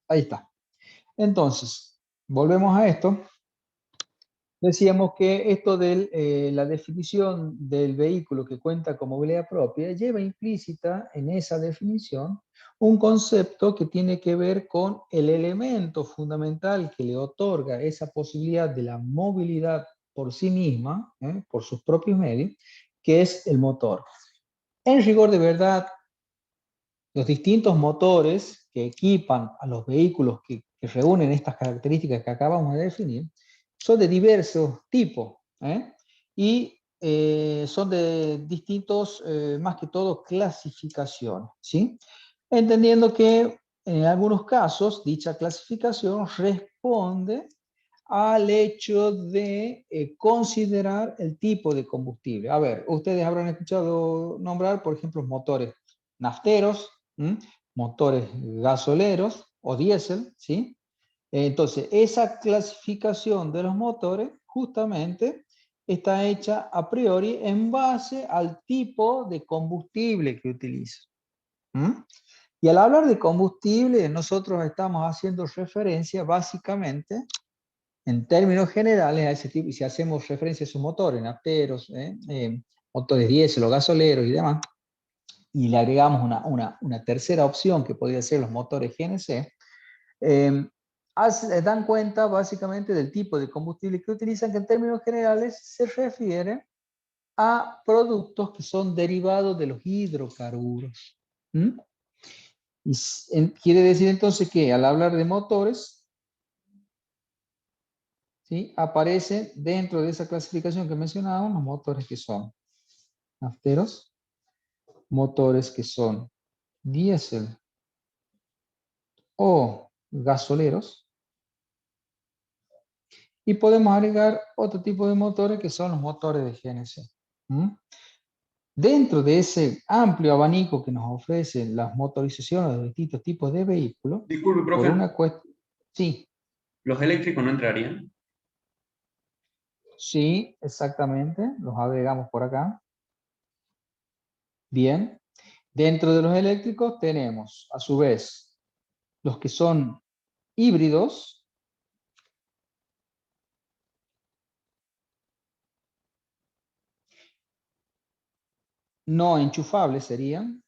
Ahí está. Entonces, volvemos a esto. Decíamos que esto de la definición del vehículo que cuenta con movilidad propia lleva implícita en esa definición un concepto que tiene que ver con el elemento fundamental que le otorga esa posibilidad de la movilidad por sí misma, por sus propios medios, que es el motor. En rigor de verdad, los distintos motores que equipan a los vehículos que reúnen estas características que acabamos de definir son de diversos tipos, y son de distintos, más que todo, clasificaciones, ¿sí? Entendiendo que en algunos casos dicha clasificación responde al hecho de considerar el tipo de combustible. A ver, ustedes habrán escuchado nombrar, por ejemplo, motores nafteros, ¿m? Motores gasoleros o diésel, ¿sí? Entonces, esa clasificación de los motores justamente está hecha a priori en base al tipo de combustible que utiliza. ¿M? Y al hablar de combustible, nosotros estamos haciendo referencia básicamente en términos generales a ese tipo, y si hacemos referencia a esos motores, nafteros, motores diésel o gasoleros y demás, y le agregamos una tercera opción que podría ser los motores GNC, dan cuenta básicamente del tipo de combustible que utilizan, que en términos generales se refiere a productos que son derivados de los hidrocarburos. ¿Mm? Quiere decir entonces que al hablar de motores, ¿sí?, aparecen dentro de esa clasificación que mencionábamos los motores que son nafteros, motores que son diésel o gasoleros, y podemos agregar otro tipo de motores que son los motores de GNC. ¿Mm? Dentro de ese amplio abanico que nos ofrecen las motorizaciones de distintos tipos de vehículos, Disculpe, por profe, una cuestión... Sí, ¿los eléctricos no entrarían? sí, exactamente, los agregamos por acá. Bien, dentro de los eléctricos tenemos, a su vez, los que son híbridos, no enchufables serían,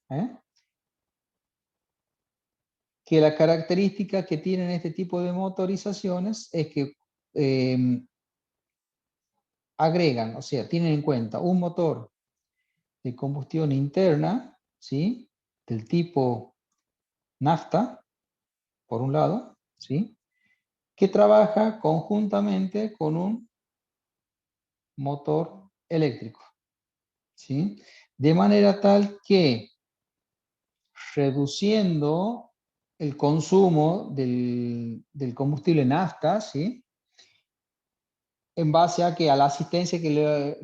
que la característica que tienen este tipo de motorizaciones es que eh, agregan, o sea, tienen en cuenta un motor de combustión interna, ¿sí?, del tipo nafta, por un lado, ¿sí?, que trabaja conjuntamente con un motor eléctrico, ¿sí? De manera tal que reduciendo el consumo del combustible nafta, ¿sí?, en base a que a la asistencia digamos,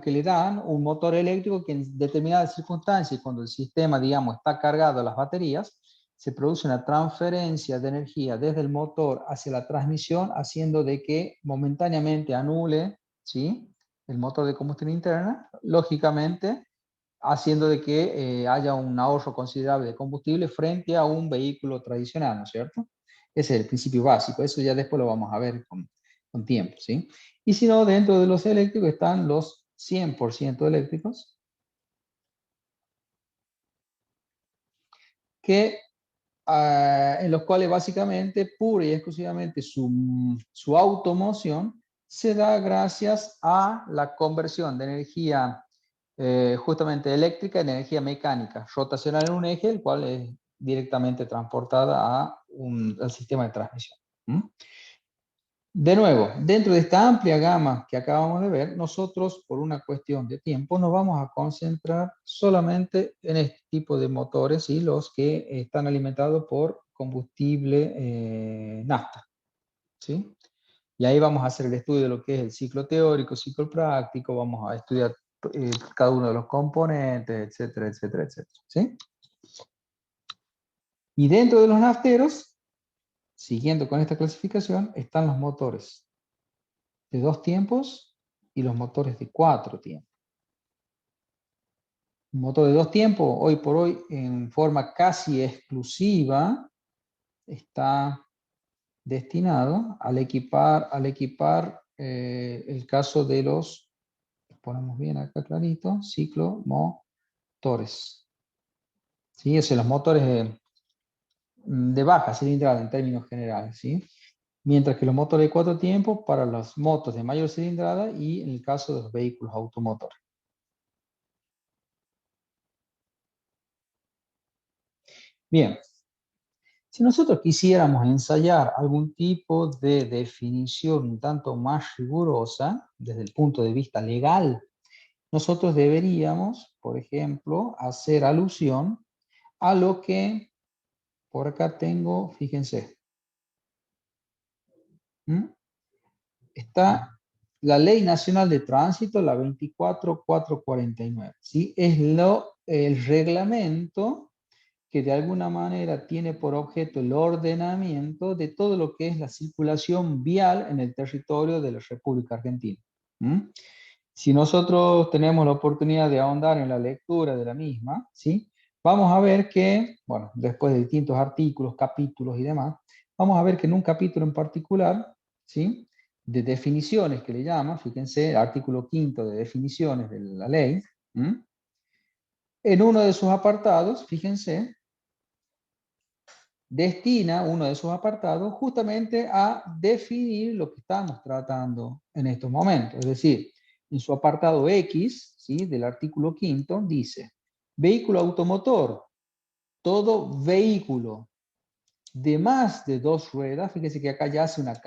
que le dan un motor eléctrico que en determinadas circunstancias, cuando el sistema, digamos, está cargado a las baterías, se produce una transferencia de energía desde el motor hacia la transmisión, haciendo de que momentáneamente anule, ¿sí?, el motor de combustión interna, lógicamente haciendo de que haya un ahorro considerable de combustible frente a un vehículo tradicional, ¿no es cierto? Ese es el principio básico, eso ya después lo vamos a ver con tiempo, ¿sí? Y si no, dentro de los eléctricos están los 100% eléctricos, que, en los cuales básicamente, pura y exclusivamente su automoción se da gracias a la conversión de energía justamente eléctrica en energía mecánica, rotacional en un eje, el cual es directamente transportada al sistema de transmisión. ¿Mm? De nuevo, dentro de esta amplia gama que acabamos de ver, nosotros, por una cuestión de tiempo, nos vamos a concentrar solamente en este tipo de motores y los que están alimentados por combustible nafta, ¿sí? Y ahí vamos a hacer el estudio de lo que es el ciclo teórico, ciclo práctico, vamos a estudiar cada uno de los componentes, etcétera, etcétera, etcétera, ¿sí? Y dentro de los nafteros, siguiendo con esta clasificación, están los motores de 2 tiempos y los motores de 4 tiempos. Un motor de 2 tiempos, hoy por hoy, en forma casi exclusiva, está destinado al equipar el caso de los, ponemos bien acá clarito, ciclomotores. ¿Sí? Es los motores de baja cilindrada en términos generales, ¿sí? Mientras que los motores de 4 tiempos para las motos de mayor cilindrada y en el caso de los vehículos automotores. Bien, si nosotros quisiéramos ensayar algún tipo de definición un tanto más rigurosa desde el punto de vista legal, nosotros deberíamos, por ejemplo, hacer alusión a lo que por acá tengo, fíjense, está la Ley Nacional de Tránsito, la 24449, ¿sí? Es el reglamento que de alguna manera tiene por objeto el ordenamiento de todo lo que es la circulación vial en el territorio de la República Argentina. Si nosotros tenemos la oportunidad de ahondar en la lectura de la misma, ¿sí? Vamos a ver que, bueno, después de distintos artículos, capítulos y demás, vamos a ver que en un capítulo en particular, ¿sí? De definiciones que le llama, fíjense, el artículo 5 de definiciones de la ley, en uno de sus apartados, fíjense, destina uno de sus apartados justamente a definir lo que estamos tratando en estos momentos. Es decir, en su apartado X, ¿sí? Del artículo 5 dice, vehículo automotor, todo vehículo de más de 2 ruedas, fíjese que acá ya hace una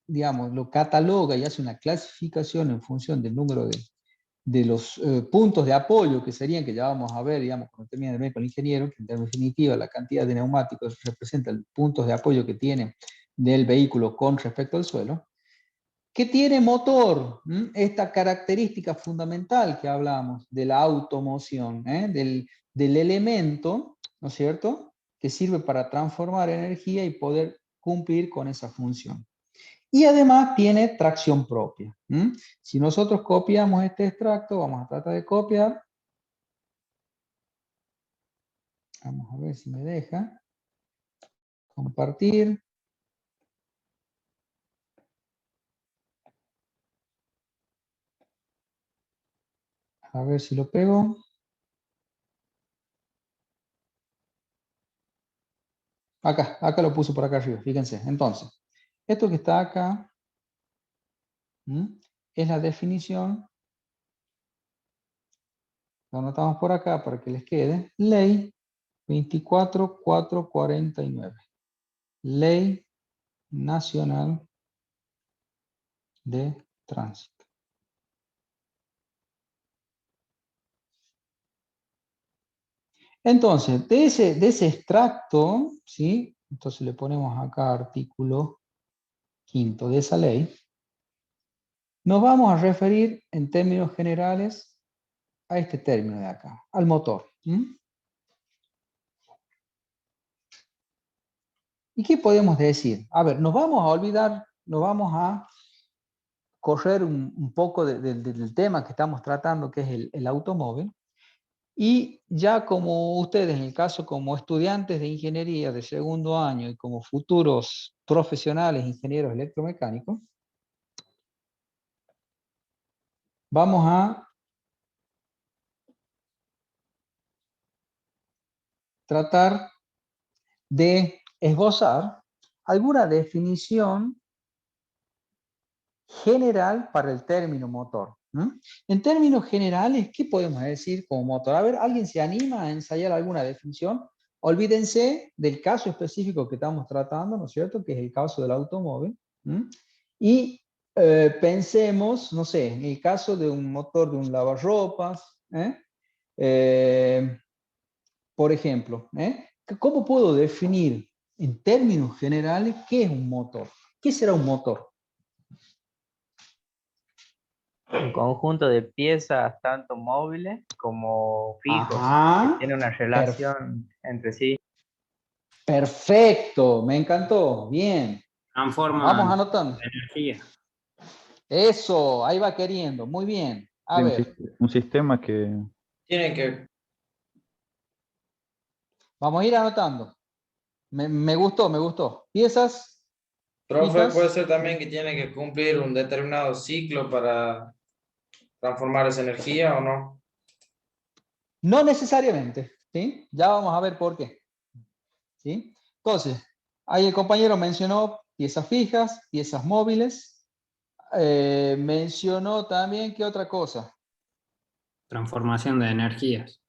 digamos, lo cataloga y hace una clasificación en función del número de los puntos de apoyo que serían, que ya vamos a ver, digamos, cuando termine de con el ingeniero, que en definitiva la cantidad de neumáticos representa los puntos de apoyo que tiene del vehículo con respecto al suelo, que tiene motor, esta característica fundamental que hablamos de la automoción, del elemento, ¿no es cierto?, que sirve para transformar energía y poder cumplir con esa función. Y además tiene tracción propia. Si nosotros copiamos este extracto, vamos a tratar de copiar. Vamos a ver si me deja. Compartir. A ver si lo pego. Acá lo puso por acá arriba, fíjense. Entonces, esto que está acá es la definición. Lo anotamos por acá para que les quede. Ley 24449. Ley Nacional de Tránsito. Entonces, de ese extracto, ¿sí? Entonces le ponemos acá artículo 5 de esa ley. Nos vamos a referir en términos generales a este término de acá, al motor. ¿Y qué podemos decir? A ver, nos vamos a olvidar, nos vamos a correr un poco del tema que estamos tratando, que es el automóvil. Y ya como ustedes, en el caso como estudiantes de ingeniería de segundo año y como futuros profesionales ingenieros electromecánicos, vamos a tratar de esbozar alguna definición general para el término motor. En términos generales, ¿qué podemos decir como motor? A ver, ¿alguien se anima a ensayar alguna definición? Olvídense del caso específico que estamos tratando, ¿no es cierto? Que es el caso del automóvil. Y pensemos, no sé, en el caso de un motor de un lavarropas, por ejemplo, ¿cómo puedo definir en términos generales qué es un motor? ¿Qué será un motor? Un conjunto de piezas tanto móviles como fijos, que Ajá, tiene una relación entre sí. perfecto, me encantó, bien. Vamos Transforman anotando. energía. Eso, ahí va queriendo, muy bien. A De ver, un sistema que... Tiene que... vamos a ir anotando. Me gustó, me gustó. Piezas Profe, fijas. puede ser también que tiene que cumplir un determinado ciclo para transformar esa energía o no. No necesariamente, ¿sí? Ya vamos a ver por qué. ¿Sí? Entonces, ahí el compañero mencionó piezas fijas, piezas móviles. Mencionó también, ¿qué otra cosa? Transformación de energías.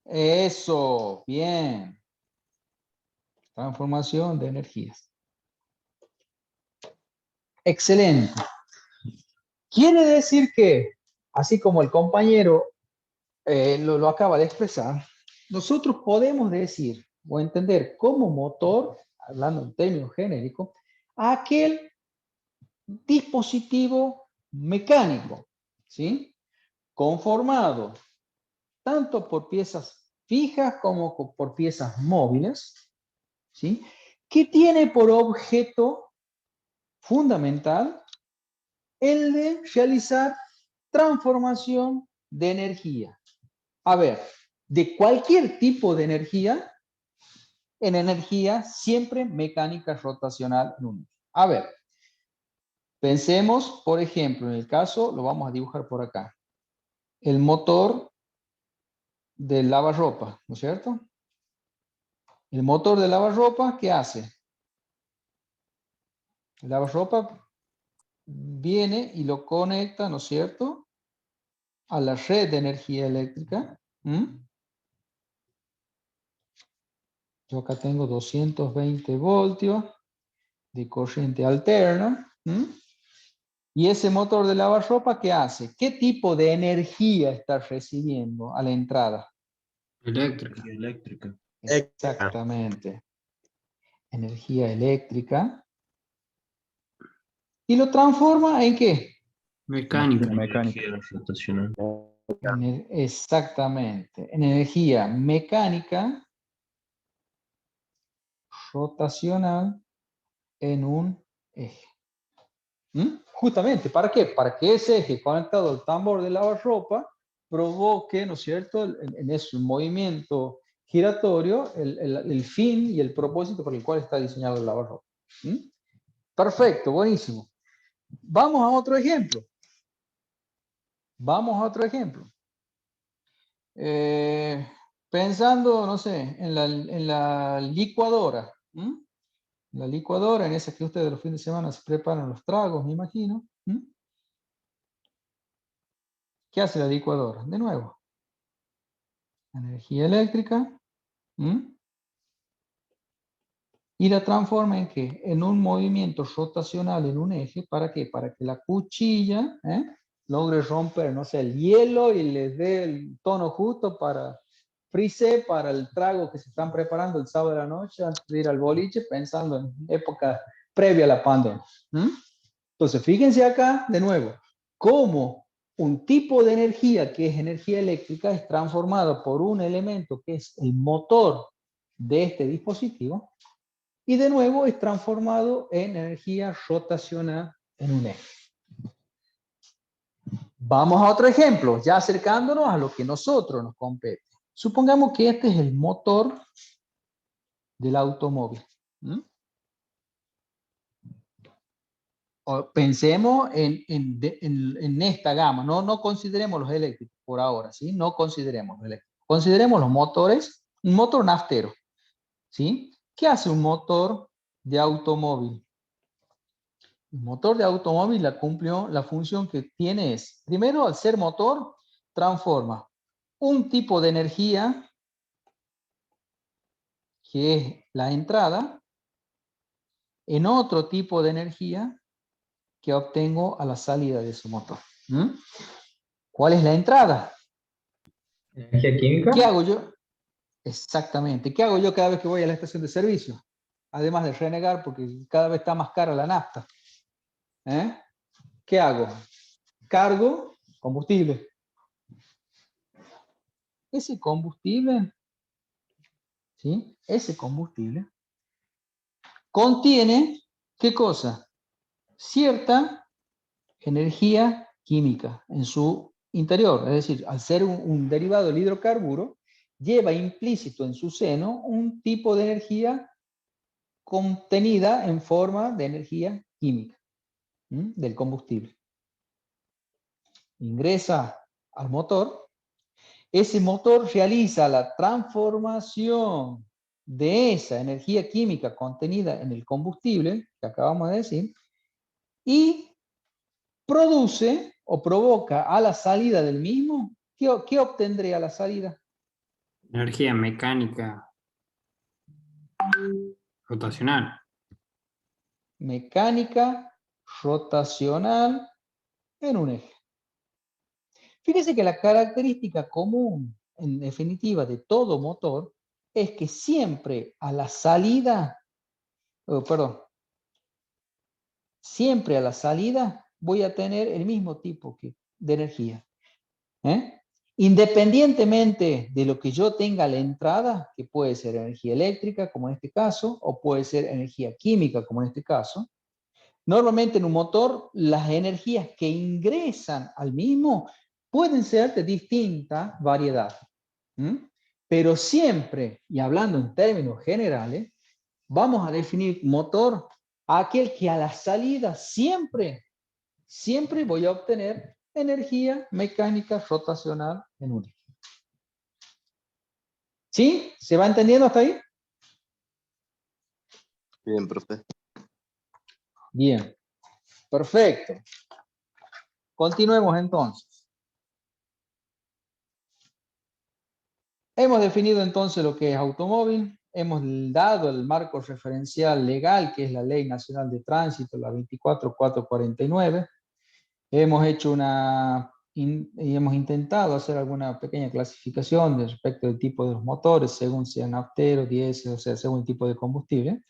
Eso, bien. Transformación de energías. Excelente. Quiere decir que, así como el compañero lo acaba de expresar, nosotros podemos decir o entender como motor, hablando en términos genéricos, aquel dispositivo mecánico, ¿sí? Conformado tanto por piezas fijas como por piezas móviles, ¿sí? Que tiene por objeto fundamental el de realizar transformación de energía. A ver, de cualquier tipo de energía en energía siempre mecánica rotacional en un eje. A ver, pensemos, por ejemplo, en el caso, lo vamos a dibujar por acá, el motor del lavarropa, ¿no es cierto? El motor del lavarropa, ¿qué hace? El lavarropa viene y lo conecta, ¿no es cierto?, a la red de energía eléctrica. Yo acá tengo 220 voltios de corriente alterna. Y ese motor de lavarropa, ¿qué hace? ¿Qué tipo de energía está recibiendo a la entrada? Eléctrica. Eléctrica. Exactamente. Energía eléctrica. ¿Y lo transforma en qué? Mecánica. Energía rotacional. Exactamente. En energía mecánica rotacional en un eje. Justamente, ¿para qué? Para que ese eje conectado al tambor de lavarropa provoque, ¿no es cierto?, en ese movimiento giratorio, el fin y el propósito por el cual está diseñado el lavarropa. Perfecto, buenísimo. Vamos a otro ejemplo. Vamos a otro ejemplo. Pensando, no sé, en la licuadora. La licuadora, en esa que ustedes los fines de semana se preparan los tragos, me imagino. ¿Qué hace la licuadora? De nuevo, energía eléctrica. Y la transforma en qué? En un movimiento rotacional en un eje. ¿Para qué? Para que la cuchilla logre romper, no sé, el hielo y les dé el tono justo para frise, para el trago que se están preparando el sábado de la noche antes de ir al boliche, pensando en época previa a la pandemia. Entonces, fíjense acá, de nuevo, cómo un tipo de energía que es energía eléctrica es transformado por un elemento que es el motor de este dispositivo y de nuevo es transformado en energía rotacional en un eje. Vamos a otro ejemplo, ya acercándonos a lo que nosotros nos compete. Supongamos que este es el motor del automóvil. O pensemos en esta gama, no consideremos los eléctricos por ahora, ¿sí? No consideremos los eléctricos. Consideremos los motores, un motor naftero, ¿sí? ¿Qué hace un motor de automóvil? El motor de automóvil la función que tiene es, primero, al ser motor, transforma un tipo de energía, que es la entrada, en otro tipo de energía que obtengo a la salida de su motor. ¿Cuál es la entrada? ¿Energía química? ¿Qué hago yo? Exactamente. ¿Qué hago yo cada vez que voy a la estación de servicio? Además de renegar porque cada vez está más cara la nafta. ¿Qué hago? Cargo combustible. Ese combustible, ¿sí? Ese combustible contiene, ¿qué cosa? Cierta energía química en su interior. Es decir, al ser un derivado del hidrocarburo, lleva implícito en su seno un tipo de energía contenida en forma de energía química del combustible. Ingresa al motor. Ese motor realiza la transformación de esa energía química contenida en el combustible, que acabamos de decir, y produce o provoca a la salida del mismo. ¿Qué obtendré a la salida? Energía mecánica rotacional. Mecánica rotacional en un eje. Fíjese que la característica común, en definitiva, de todo motor es que siempre a la salida, siempre a la salida voy a tener el mismo tipo de energía. Independientemente de lo que yo tenga a la entrada, que puede ser energía eléctrica, como en este caso, o puede ser energía química, como en este caso, normalmente en un motor las energías que ingresan al mismo pueden ser de distinta variedad. Pero siempre, y hablando en términos generales, vamos a definir motor a aquel que a la salida siempre voy a obtener energía mecánica rotacional en un eje. ¿Sí? ¿Se va entendiendo hasta ahí? Bien, profe. Bien. Perfecto. Continuemos entonces. Hemos definido entonces lo que es automóvil, hemos dado el marco referencial legal, que es la Ley Nacional de Tránsito, la 24449. Hemos hecho y hemos intentado hacer alguna pequeña clasificación respecto del tipo de los motores, según sean nafteros, diésel, o sea, según el tipo de combustible.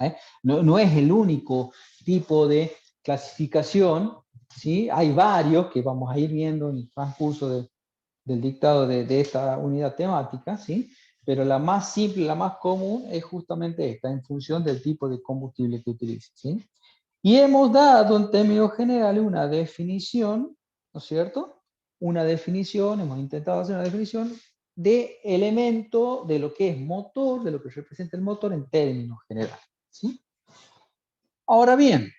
No es el único tipo de clasificación, ¿sí? Hay varios que vamos a ir viendo en el transcurso del dictado de esta unidad temática, ¿sí? Pero la más simple, la más común es justamente esta, en función del tipo de combustible que utilice, ¿sí? Y hemos dado en términos generales una definición, ¿no es cierto? Una definición, hemos intentado hacer una definición de elemento de lo que es motor, de lo que representa el motor en términos generales, ¿sí? Ahora bien,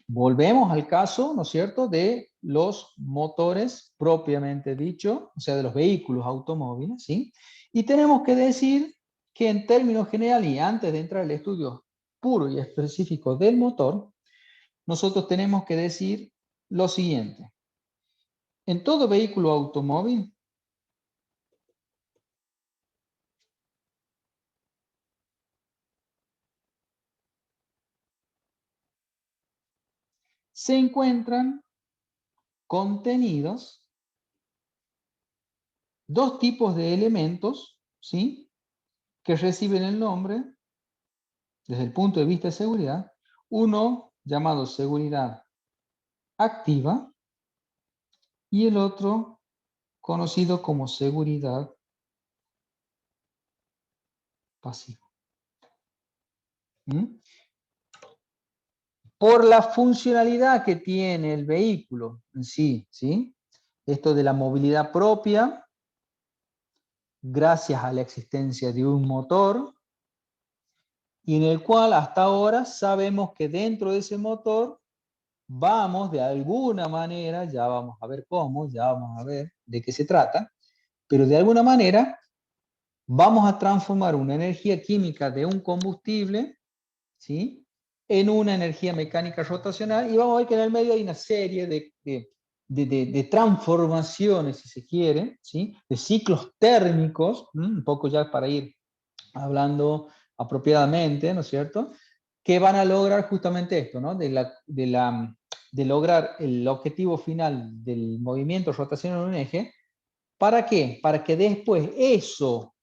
volvemos al caso, ¿no es cierto?, de los motores propiamente dicho, o sea, de los vehículos automóviles, ¿sí? Y tenemos que decir que en términos generales, y antes de entrar al estudio puro y específico del motor, nosotros tenemos que decir lo siguiente. En todo vehículo automóvil, se encuentran contenidos dos tipos de elementos, ¿sí?, que reciben el nombre, desde el punto de vista de seguridad, uno llamado seguridad activa y el otro conocido como seguridad pasiva. Por la funcionalidad que tiene el vehículo en sí, ¿sí? Esto de la movilidad propia, gracias a la existencia de un motor, y en el cual hasta ahora sabemos que dentro de ese motor vamos de alguna manera, ya vamos a ver cómo, ya vamos a ver de qué se trata, pero de alguna manera vamos a transformar una energía química de un combustible, ¿sí?, en una energía mecánica rotacional, y vamos a ver que en el medio hay una serie de transformaciones, si se quiere, ¿sí?, de ciclos térmicos, un poco ya para ir hablando apropiadamente, ¿no es cierto?, que van a lograr justamente esto, ¿no?, de lograr el objetivo final del movimiento rotacional en un eje. ¿Para qué? Para que después eso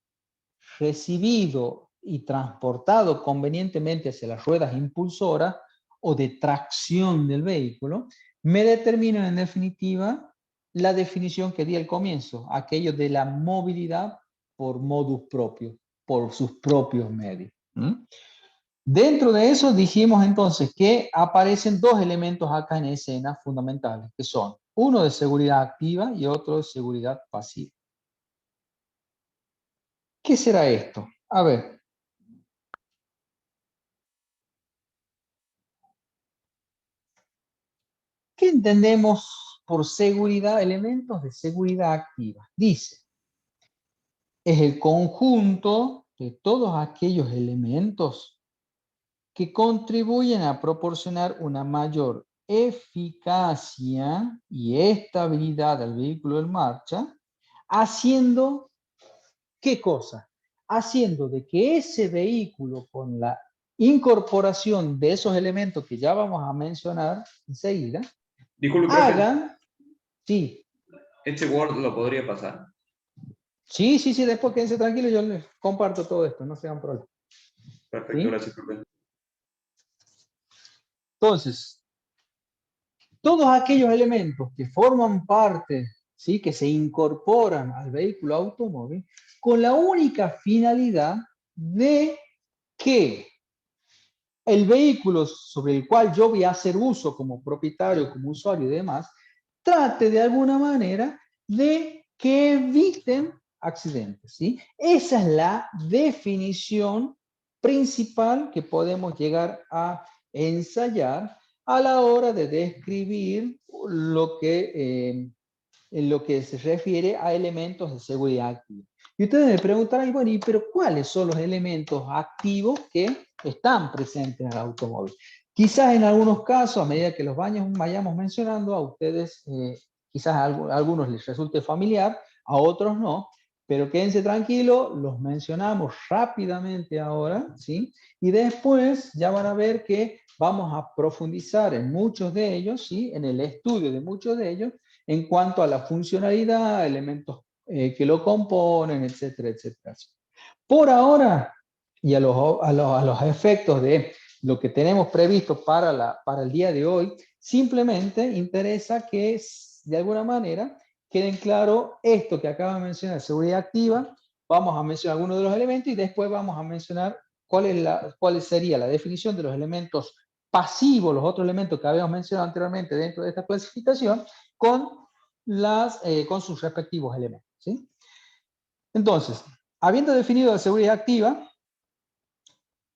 recibido y transportado convenientemente hacia las ruedas impulsoras o de tracción del vehículo, me determinan en definitiva la definición que di al comienzo, aquello de la movilidad por modus propio, por sus propios medios. Dentro de eso dijimos entonces que aparecen dos elementos acá en escena fundamentales, que son uno de seguridad activa y otro de seguridad pasiva. ¿Qué será esto? A ver. entendemos por seguridad, elementos de seguridad activa? Dice, es el conjunto de todos aquellos elementos que contribuyen a proporcionar una mayor eficacia y estabilidad al vehículo en marcha, haciendo, ¿qué cosa? Haciendo de que ese vehículo, con la incorporación de esos elementos que ya vamos a mencionar enseguida, Disculpe, profe, hagan, sí, ¿este Word lo podría pasar? sí, después quédense tranquilos, yo les comparto todo esto, no se hagan problema. Perfecto, ¿Sí? gracias, profe. Entonces, todos aquellos elementos que forman parte, ¿sí?, que se incorporan al vehículo automóvil, con la única finalidad de que el vehículo sobre el cual yo voy a hacer uso como propietario, como usuario y demás, trate de alguna manera de que eviten accidentes, ¿sí? Esa es la definición principal que podemos llegar a ensayar a la hora de describir en lo que se refiere a elementos de seguridad activa. Y ustedes me preguntarán, bueno, pero ¿cuáles son los elementos activos que están presentes en el automóvil? Quizás en algunos casos, a medida que los vayamos mencionando, a ustedes quizás a algunos les resulte familiar, a otros no, pero quédense tranquilos, los mencionamos rápidamente ahora, ¿sí? Y después ya van a ver que vamos a profundizar en muchos de ellos, ¿sí? En el estudio de muchos de ellos, en cuanto a la funcionalidad, elementos que lo componen, etcétera, etcétera. Por ahora, y a los efectos de lo que tenemos previsto para el día de hoy, simplemente interesa que de alguna manera queden claro esto que acabo de mencionar, seguridad activa. Vamos a mencionar algunos de los elementos y después vamos a mencionar cuál sería la definición de los elementos pasivos, los otros elementos que habíamos mencionado anteriormente dentro de esta clasificación, con sus respectivos elementos, ¿sí? Entonces, habiendo definido la seguridad activa,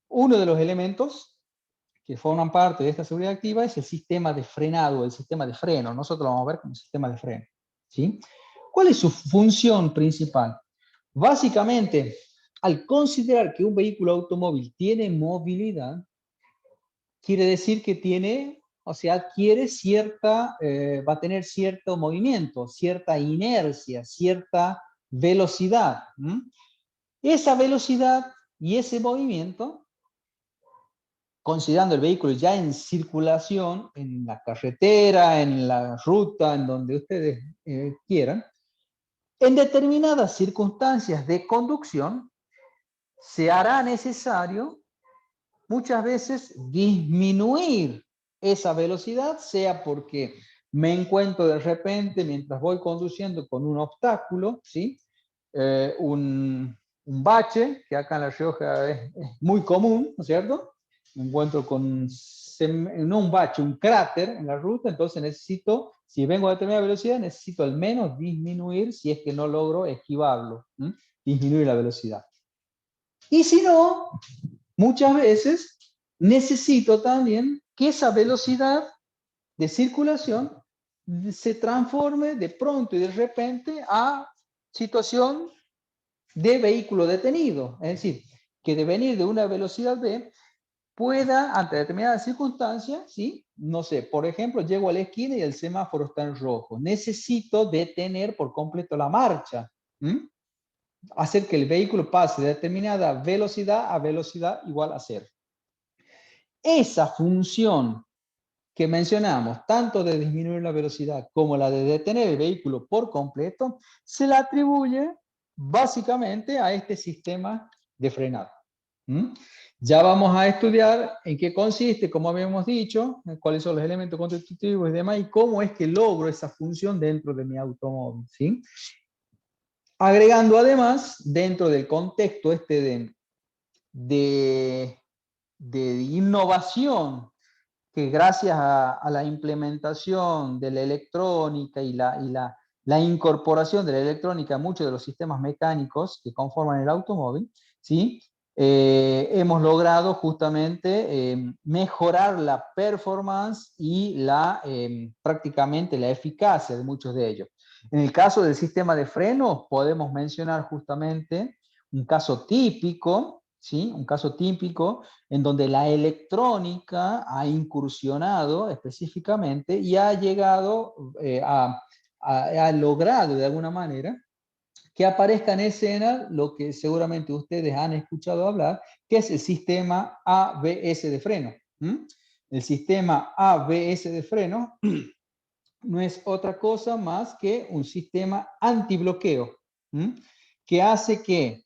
uno de los elementos que forman parte de esta seguridad activa es el sistema de frenado, el sistema de freno. Nosotros lo vamos a ver como sistema de freno, ¿sí? ¿Cuál es su función principal? Básicamente, al considerar que un vehículo automóvil tiene movilidad, quiere decir que tiene, o sea, adquiere va a tener cierto movimiento, cierta inercia, cierta velocidad. Esa velocidad y ese movimiento, considerando el vehículo ya en circulación, en la carretera, en la ruta, en donde ustedes quieran, en determinadas circunstancias de conducción, se hará necesario muchas veces disminuir esa velocidad, sea porque me encuentro de repente mientras voy conduciendo con un obstáculo, ¿sí? Un bache, que acá en La Rioja es muy común, ¿no es cierto? Me encuentro con, no un bache, un cráter en la ruta, entonces necesito, si vengo a determinada velocidad, necesito al menos disminuir si es que no logro esquivarlo, disminuir la velocidad. Y si no, muchas veces necesito también que esa velocidad de circulación se transforme de pronto y de repente a situación de vehículo detenido. Es decir, que de venir de una velocidad B pueda, ante determinadas circunstancias, ¿sí? No sé, por ejemplo, llego a la esquina y el semáforo está en rojo. Necesito detener por completo la marcha. Hacer que el vehículo pase de determinada velocidad a velocidad igual a 0. Esa función que mencionamos, tanto de disminuir la velocidad como la de detener el vehículo por completo, se la atribuye básicamente a este sistema de frenado. Ya vamos a estudiar en qué consiste, como habíamos dicho, cuáles son los elementos constitutivos y demás, y cómo es que logro esa función dentro de mi automóvil, ¿sí? Agregando además, dentro del contexto de innovación, que gracias a la implementación de la electrónica y la incorporación de la electrónica a muchos de los sistemas mecánicos que conforman el automóvil, ¿sí? hemos logrado justamente mejorar la performance y prácticamente la eficacia de muchos de ellos. En el caso del sistema de frenos, podemos mencionar justamente un caso típico, ¿sí? Un caso típico en donde la electrónica ha incursionado específicamente y ha llegado ha logrado de alguna manera que aparezca en escena lo que seguramente ustedes han escuchado hablar, que es el sistema ABS de freno. El sistema ABS de freno no es otra cosa más que un sistema antibloqueo, que hace que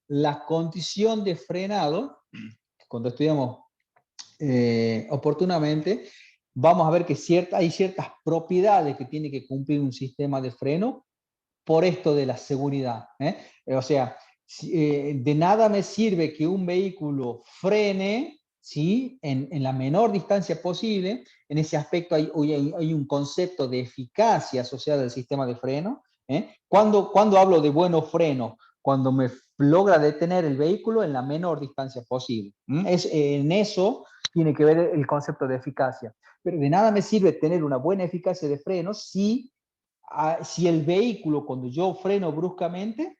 la condición de frenado, cuando estudiamos oportunamente, vamos a ver que hay ciertas propiedades que tiene que cumplir un sistema de freno por esto de la seguridad. O sea, de nada me sirve que un vehículo frene, ¿sí? en la menor distancia posible. En ese aspecto hay un concepto de eficacia asociado al sistema de freno. Cuando hablo de buenos frenos, cuando me logra detener el vehículo en la menor distancia posible. En eso tiene que ver el concepto de eficacia. Pero de nada me sirve tener una buena eficacia de frenos si el vehículo, cuando yo freno bruscamente,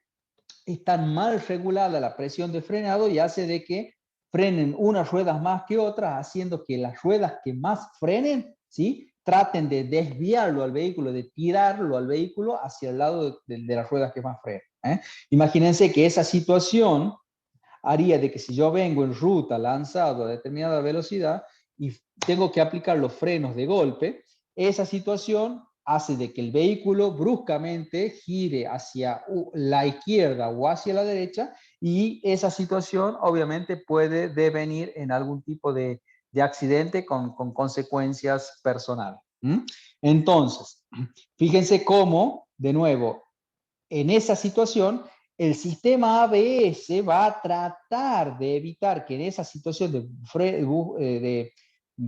está mal regulada la presión de frenado y hace de que frenen unas ruedas más que otras, haciendo que las ruedas que más frenen, ¿sí? Traten de desviarlo al vehículo, de tirarlo al vehículo hacia el lado de las ruedas que más frenen. Imagínense que esa situación haría de que si yo vengo en ruta lanzado a determinada velocidad y tengo que aplicar los frenos de golpe, esa situación hace de que el vehículo bruscamente gire hacia la izquierda o hacia la derecha, y esa situación obviamente puede devenir en algún tipo de accidente con consecuencias personales. Entonces, fíjense cómo, de nuevo, en esa situación, el sistema ABS va a tratar de evitar que en esa situación de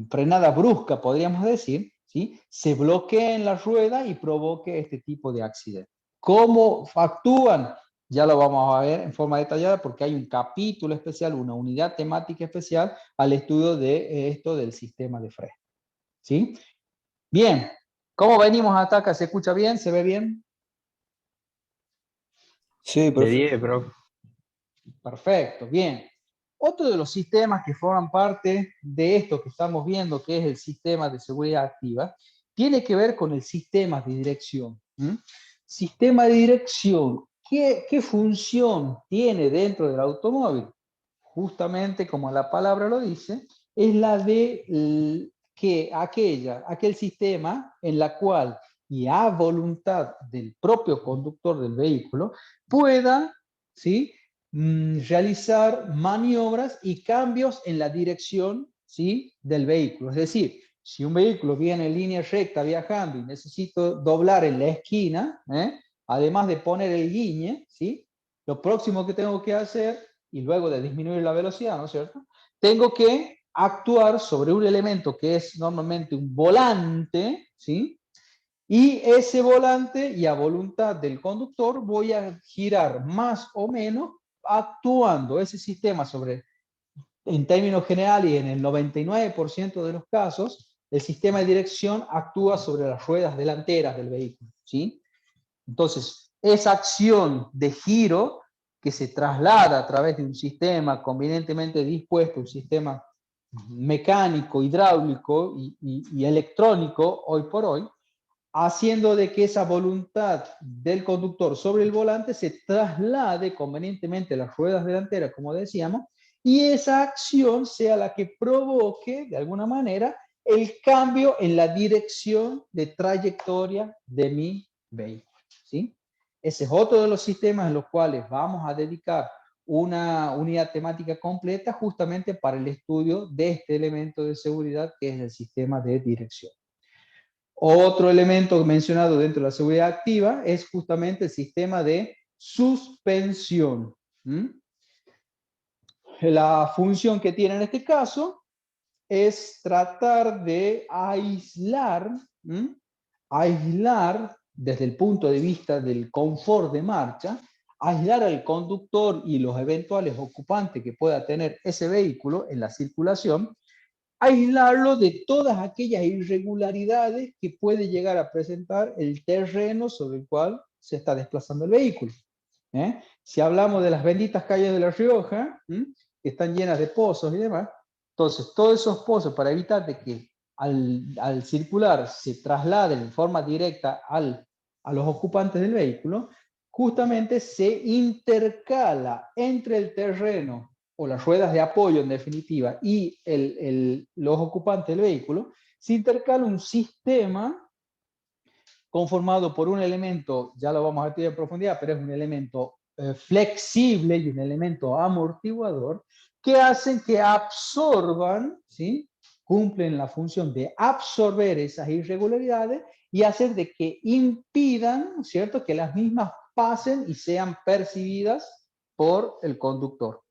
frenada brusca, podríamos decir, ¿sí? Se bloqueen las ruedas y provoque este tipo de accidente. ¿Cómo actúan? Ya lo vamos a ver en forma detallada porque hay un capítulo especial, una unidad temática especial al estudio de esto del sistema de freno. ¿Sí? Bien, ¿cómo venimos hasta acá? ¿Se escucha bien? ¿Se ve bien? Sí, De profe. 10, bro. Perfecto, bien. Otro de los sistemas que forman parte de esto que estamos viendo, que es el sistema de seguridad activa, tiene que ver con el sistema de dirección. Sistema de dirección, ¿qué función tiene dentro del automóvil? Justamente como la palabra lo dice, es la de que aquel sistema en la cual, y a voluntad del propio conductor del vehículo, pueda, ¿sí?, realizar maniobras y cambios en la dirección, ¿sí?, del vehículo. Es decir, si un vehículo viene en línea recta viajando y necesito doblar en la esquina, además de poner el guiñe, ¿sí?, lo próximo que tengo que hacer, y luego de disminuir la velocidad, ¿no es cierto?, tengo que actuar sobre un elemento que es normalmente un volante, ¿sí?, y ese volante, y a voluntad del conductor, voy a girar más o menos actuando ese sistema sobre, en términos generales y en el 99% de los casos, el sistema de dirección actúa sobre las ruedas delanteras del vehículo, ¿sí? Entonces, esa acción de giro que se traslada a través de un sistema convenientemente dispuesto, un sistema mecánico, hidráulico y electrónico hoy por hoy, haciendo de que esa voluntad del conductor sobre el volante se traslade convenientemente a las ruedas delanteras, como decíamos, y esa acción sea la que provoque, de alguna manera, el cambio en la dirección de trayectoria de mi vehículo, ¿sí? Ese es otro de los sistemas en los cuales vamos a dedicar una unidad temática completa justamente para el estudio de este elemento de seguridad que es el sistema de dirección. Otro elemento mencionado dentro de la seguridad activa es justamente el sistema de suspensión. La función que tiene en este caso es tratar de aislar desde el punto de vista del confort de marcha, aislar al conductor y los eventuales ocupantes que pueda tener ese vehículo en la circulación, aislarlo de todas aquellas irregularidades que puede llegar a presentar el terreno sobre el cual se está desplazando el vehículo. Si hablamos de las benditas calles de La Rioja, que están llenas de pozos y demás, entonces todos esos pozos, para evitar de que al circular se trasladen en forma directa a los ocupantes del vehículo, justamente se intercala entre el terreno o las ruedas de apoyo en definitiva y los ocupantes del vehículo, se intercala un sistema conformado por un elemento, ya lo vamos a estudiar en profundidad, pero es un elemento flexible y un elemento amortiguador que hacen que absorban, ¿sí? Cumplen la función de absorber esas irregularidades y hacer de que impidan, ¿cierto?, que las mismas pasen y sean percibidas por el conductor.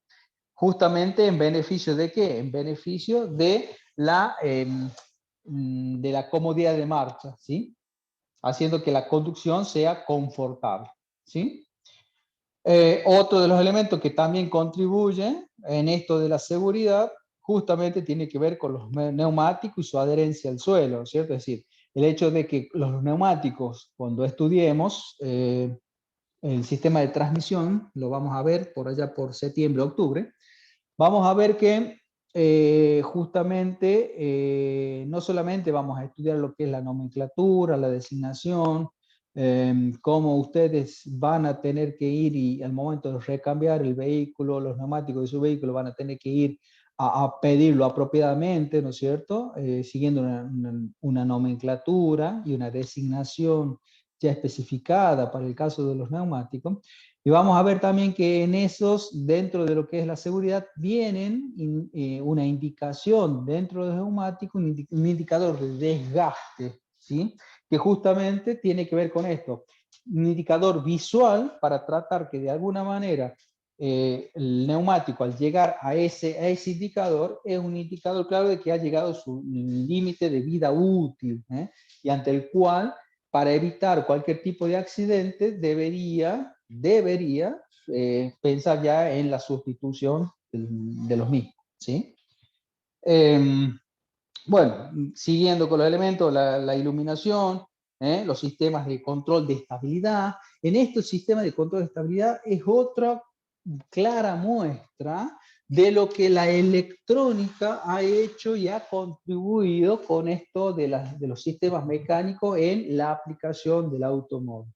Justamente en beneficio de ¿qué? En beneficio de la comodidad de marcha, ¿sí? Haciendo que la conducción sea confortable, ¿sí? Otro de los elementos que también contribuyen en esto de la seguridad justamente tiene que ver con los neumáticos y su adherencia al suelo, ¿cierto? Es decir, el hecho de que los neumáticos, cuando estudiemos el sistema de transmisión, lo vamos a ver por allá por septiembre, octubre, vamos a ver que justamente no solamente vamos a estudiar lo que es la nomenclatura, la designación, cómo ustedes van a tener que ir y al momento de recambiar el vehículo, los neumáticos de su vehículo van a tener que ir a pedirlo apropiadamente, ¿no es cierto? Siguiendo una nomenclatura y una designación ya especificada para el caso de los neumáticos. Y vamos a ver también que en esos, dentro de lo que es la seguridad, vienen una indicación dentro del neumático, un indicador de desgaste, ¿sí? Que justamente tiene que ver con esto. Un indicador visual para tratar que de alguna manera el neumático al llegar a ese indicador es un indicador claro de que ha llegado a su límite de vida útil, y ante el cual para evitar cualquier tipo de accidente debería pensar ya en la sustitución de los mismos, ¿sí? Bueno, siguiendo con los elementos, la iluminación, los sistemas de control de estabilidad. En esto el sistema de control de estabilidad es otra clara muestra de lo que la electrónica ha hecho y ha contribuido con esto de los sistemas mecánicos en la aplicación del automóvil.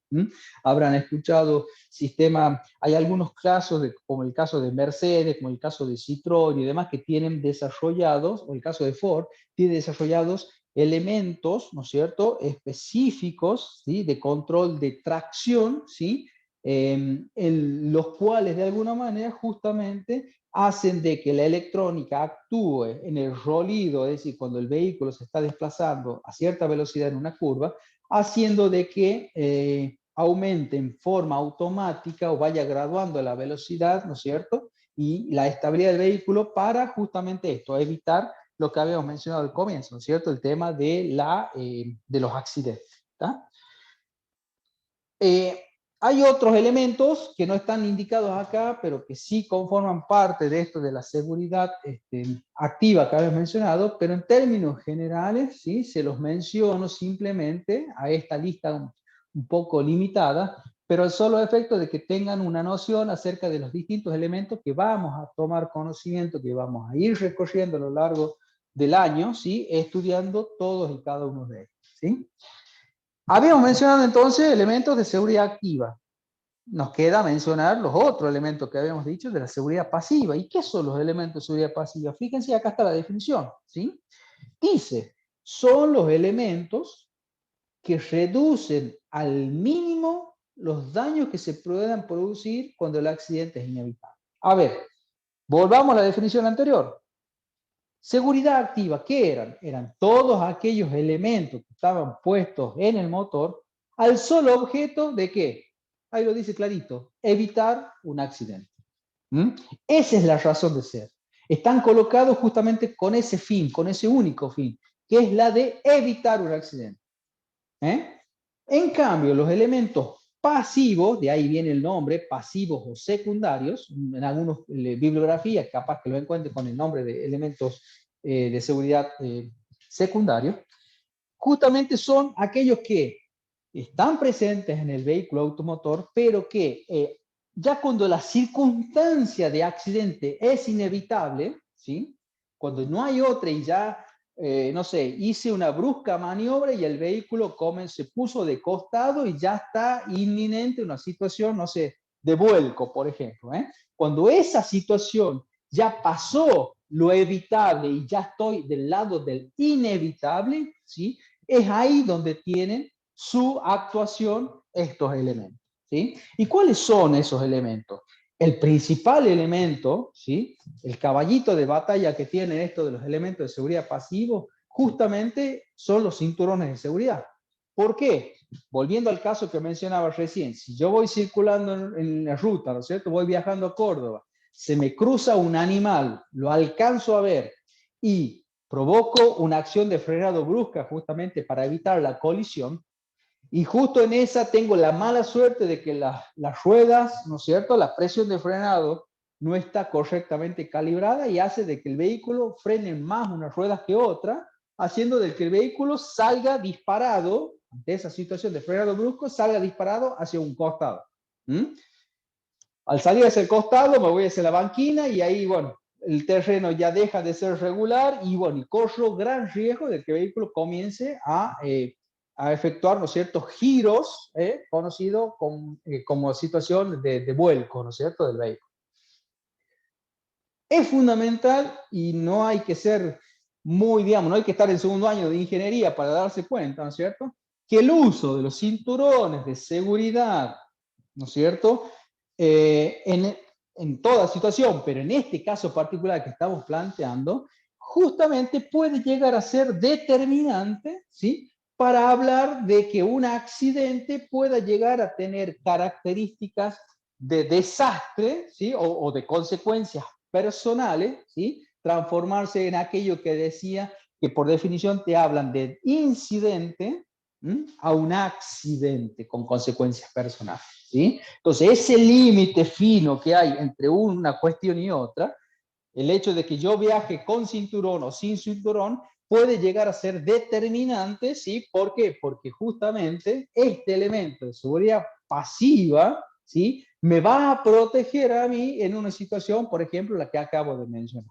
Habrán escuchado sistemas, hay algunos casos, como el caso de Mercedes, como el caso de Citroën y demás, que tienen desarrollados, o el caso de Ford, tiene desarrollados elementos, ¿no es cierto?, específicos, ¿sí?, de control de tracción, ¿sí?, los cuales de alguna manera justamente hacen de que la electrónica actúe en el rolido, es decir, cuando el vehículo se está desplazando a cierta velocidad en una curva, haciendo de que aumente en forma automática o vaya graduando la velocidad, ¿no es cierto?, y la estabilidad del vehículo para justamente esto, evitar lo que habíamos mencionado al comienzo, ¿no es cierto?, el tema de los accidentes. ¿Tá? Hay otros elementos que no están indicados acá, pero que sí conforman parte de esto de la seguridad activa que habíamos mencionado, pero en términos generales, ¿sí?, se los menciono simplemente a esta lista un poco limitada, pero al solo efecto de que tengan una noción acerca de los distintos elementos que vamos a tomar conocimiento, que vamos a ir recorriendo a lo largo del año, ¿sí?, estudiando todos y cada uno de ellos, ¿sí? Habíamos mencionado entonces elementos de seguridad activa. Nos queda mencionar los otros elementos que habíamos dicho de la seguridad pasiva. ¿Y qué son los elementos de seguridad pasiva? Fíjense, acá está la definición, ¿sí? Dice, son los elementos que reducen al mínimo los daños que se puedan producir cuando el accidente es inevitable. A ver, volvamos a la definición anterior. Seguridad activa, ¿qué eran? Eran todos aquellos elementos que estaban puestos en el motor al solo objeto de ¿qué? Ahí lo dice clarito, evitar un accidente. Esa es la razón de ser. Están colocados justamente con ese fin, con ese único fin, que es la de evitar un accidente. En cambio, los elementos pasivos, de ahí viene el nombre, pasivos o secundarios, en algunas bibliografías capaz que lo encuentre con el nombre de elementos de seguridad secundarios, justamente son aquellos que están presentes en el vehículo automotor, pero que ya cuando la circunstancia de accidente es inevitable, ¿sí? Cuando no hay otra y ya, no sé, hice una brusca maniobra y el vehículo se puso de costado y ya está inminente una situación, no sé, de vuelco, por ejemplo. Cuando esa situación ya pasó lo evitable y ya estoy del lado del inevitable, ¿sí? Es ahí donde tienen su actuación estos elementos, ¿sí? ¿Y cuáles son esos elementos? El principal elemento, ¿sí? El caballito de batalla que tienen esto de los elementos de seguridad pasivos, justamente son los cinturones de seguridad. ¿Por qué? Volviendo al caso que mencionaba recién, si yo voy circulando en la ruta, ¿no es cierto? Voy viajando a Córdoba, se me cruza un animal, lo alcanzo a ver y provoco una acción de frenado brusca justamente para evitar la colisión, y justo en esa tengo la mala suerte de que las ruedas, ¿no es cierto?, la presión de frenado no está correctamente calibrada y hace de que el vehículo frene más unas ruedas que otras, haciendo de que el vehículo salga disparado, de esa situación de frenado brusco, salga disparado hacia un costado. Al salir hacia el costado me voy hacia la banquina y ahí, bueno, el terreno ya deja de ser regular y, bueno, y corro gran riesgo de que el vehículo comience a efectuar, ¿no es cierto?, giros, conocido como situación de vuelco, ¿no es cierto?, del vehículo. Es fundamental y no hay que ser muy, digamos, no hay que estar en segundo año de ingeniería para darse cuenta, ¿no es cierto?, que el uso de los cinturones de seguridad, ¿no es cierto?, en toda situación, pero en este caso particular que estamos planteando, justamente puede llegar a ser determinante, ¿sí?, para hablar de que un accidente pueda llegar a tener características de desastre, ¿sí?, o de consecuencias personales, ¿sí?, transformarse en aquello que decía que por definición te hablan de incidente a un accidente con consecuencias personales, ¿sí? Entonces, ese límite fino que hay entre una cuestión y otra, el hecho de que yo viaje con cinturón o sin cinturón, puede llegar a ser determinante, ¿sí? ¿Por qué? Porque justamente este elemento de seguridad pasiva, ¿sí?, me va a proteger a mí en una situación, por ejemplo, la que acabo de mencionar.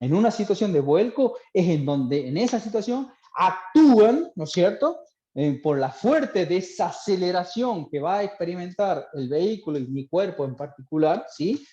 En una situación de vuelco es en donde en esa situación actúan, ¿no es cierto?, por la fuerte desaceleración que va a experimentar el vehículo y mi cuerpo en particular, ¿sí?,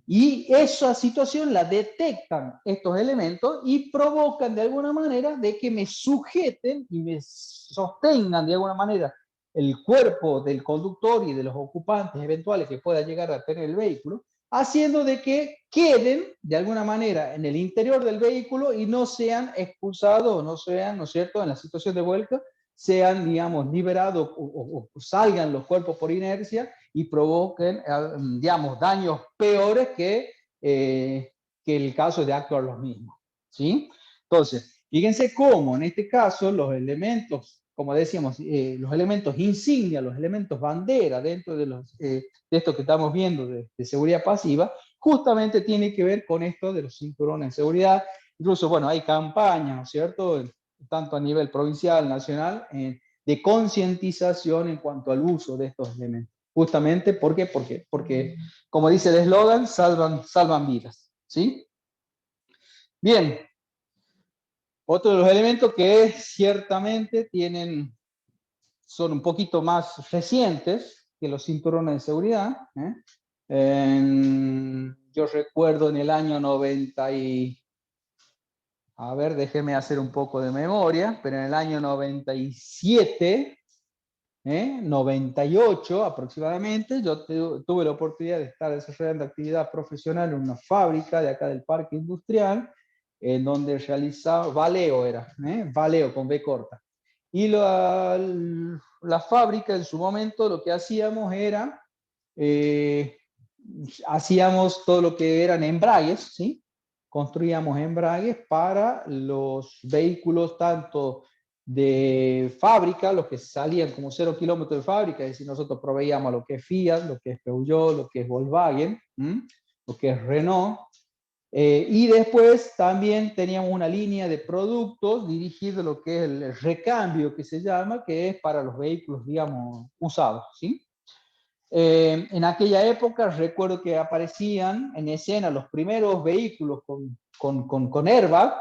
y esa situación la detectan estos elementos y provocan de alguna manera de que me sujeten y me sostengan de alguna manera el cuerpo del conductor y de los ocupantes eventuales que pueda llegar a tener el vehículo, haciendo de que queden de alguna manera en el interior del vehículo y no sean expulsados o no sean, ¿no es cierto?, en la situación de vuelco, sean, digamos, liberados o salgan los cuerpos por inercia y provoquen, digamos, daños peores que el caso de actuar los mismos, ¿sí? Entonces, fíjense cómo en este caso los elementos, como decíamos, los elementos insignia, los elementos bandera dentro de esto que estamos viendo de seguridad pasiva, justamente tiene que ver con esto de los cinturones de seguridad. Incluso, bueno, hay campañas, ¿no es cierto?, tanto a nivel provincial, nacional, de concientización en cuanto al uso de estos elementos. Justamente, ¿por qué? Porque como dice el eslogan, salvan vidas, ¿sí? Bien. Otro de los elementos que ciertamente son un poquito más recientes que los cinturones de seguridad. Yo recuerdo en el año 90 a ver, déjeme hacer un poco de memoria, pero en el año 97, 98 aproximadamente, yo tuve la oportunidad de estar desarrollando actividad profesional en una fábrica de acá del parque industrial, en donde realizaba, Valeo era, Valeo con B corta. Y la fábrica en su momento lo que hacíamos era, hacíamos todo lo que eran embragues, ¿sí? Construíamos embragues para los vehículos tanto de fábrica, los que salían como 0 kilómetros de fábrica, es decir, nosotros proveíamos lo que es Fiat, lo que es Peugeot, lo que es Volkswagen, lo que es Renault, y después también teníamos una línea de productos dirigidos a lo que es el recambio, que se llama, que es para los vehículos, digamos, usados, ¿sí? En aquella época recuerdo que aparecían en escena los primeros vehículos con airbag,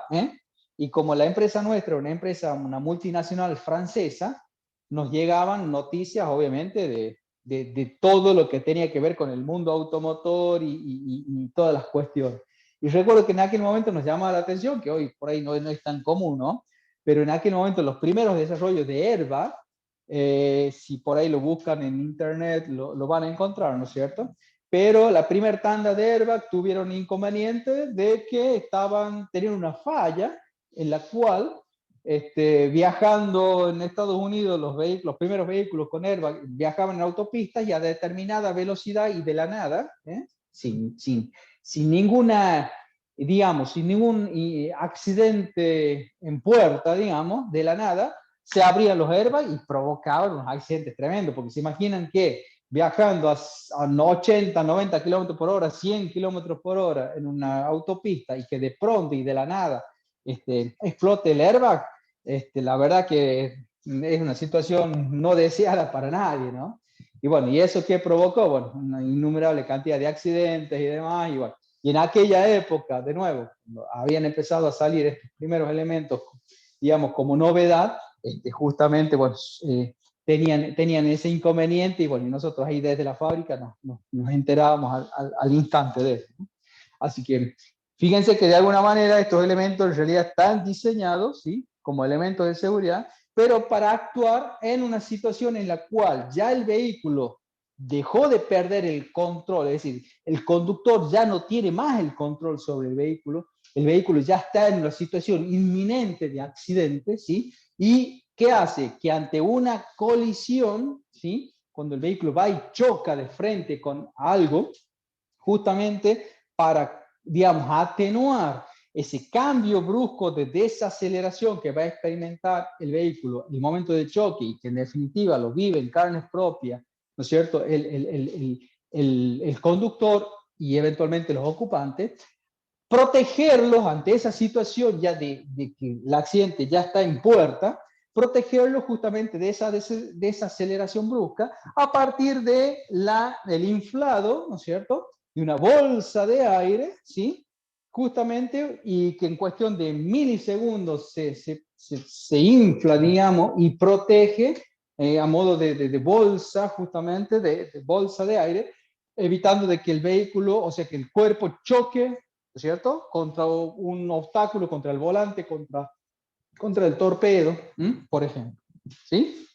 y como la empresa nuestra, una multinacional francesa, nos llegaban noticias, obviamente, de todo lo que tenía que ver con el mundo automotor y todas las cuestiones. Y recuerdo que en aquel momento nos llamaba la atención, que hoy por ahí no es tan común, ¿no? Pero en aquel momento los primeros desarrollos de airbag, si por ahí lo buscan en internet, lo van a encontrar, ¿no es cierto? Pero la primera tanda de airbag tuvieron inconveniente de que tenían una falla en la cual, viajando en Estados Unidos, los primeros vehículos con airbag viajaban en autopistas y a determinada velocidad y de la nada, sin ninguna, digamos, sin ningún accidente en puerta, digamos, de la nada, se abrían los airbags y provocaban unos accidentes tremendos, porque se imaginan que viajando a 80, 90 kilómetros por hora, 100 kilómetros por hora en una autopista y que de pronto y de la nada explote el airbag, la verdad que es una situación no deseada para nadie, ¿no? Y bueno, ¿y eso qué provocó? Bueno, una innumerable cantidad de accidentes y demás, y bueno, y en aquella época, de nuevo, habían empezado a salir estos primeros elementos, digamos, como novedad, justamente, bueno, tenían ese inconveniente y bueno, y nosotros ahí desde la fábrica nos enterábamos al instante de eso, ¿no? Así que fíjense que de alguna manera estos elementos en realidad están diseñados, ¿sí?, como elementos de seguridad, pero para actuar en una situación en la cual ya el vehículo dejó de perder el control, es decir, el conductor ya no tiene más el control sobre el vehículo ya está en una situación inminente de accidente, ¿sí? ¿Y qué hace? Que ante una colisión, ¿sí?, cuando el vehículo va y choca de frente con algo, justamente para, digamos, atenuar ese cambio brusco de desaceleración que va a experimentar el vehículo en el momento de choque y que en definitiva lo vive en carnes propias, ¿no es cierto?, el conductor y eventualmente los ocupantes, protegerlos ante esa situación ya de que el accidente ya está en puerta, protegerlos justamente de esa desaceleración brusca a partir del inflado, ¿no es cierto?, de una bolsa de aire, ¿sí?, justamente, y que en cuestión de milisegundos se infla, digamos, y protege a modo de bolsa, justamente, de bolsa de aire, evitando de que el vehículo, o sea, que el cuerpo choque, ¿no es cierto?, contra un obstáculo, contra el volante, contra el torpedo, por ejemplo, ¿sí?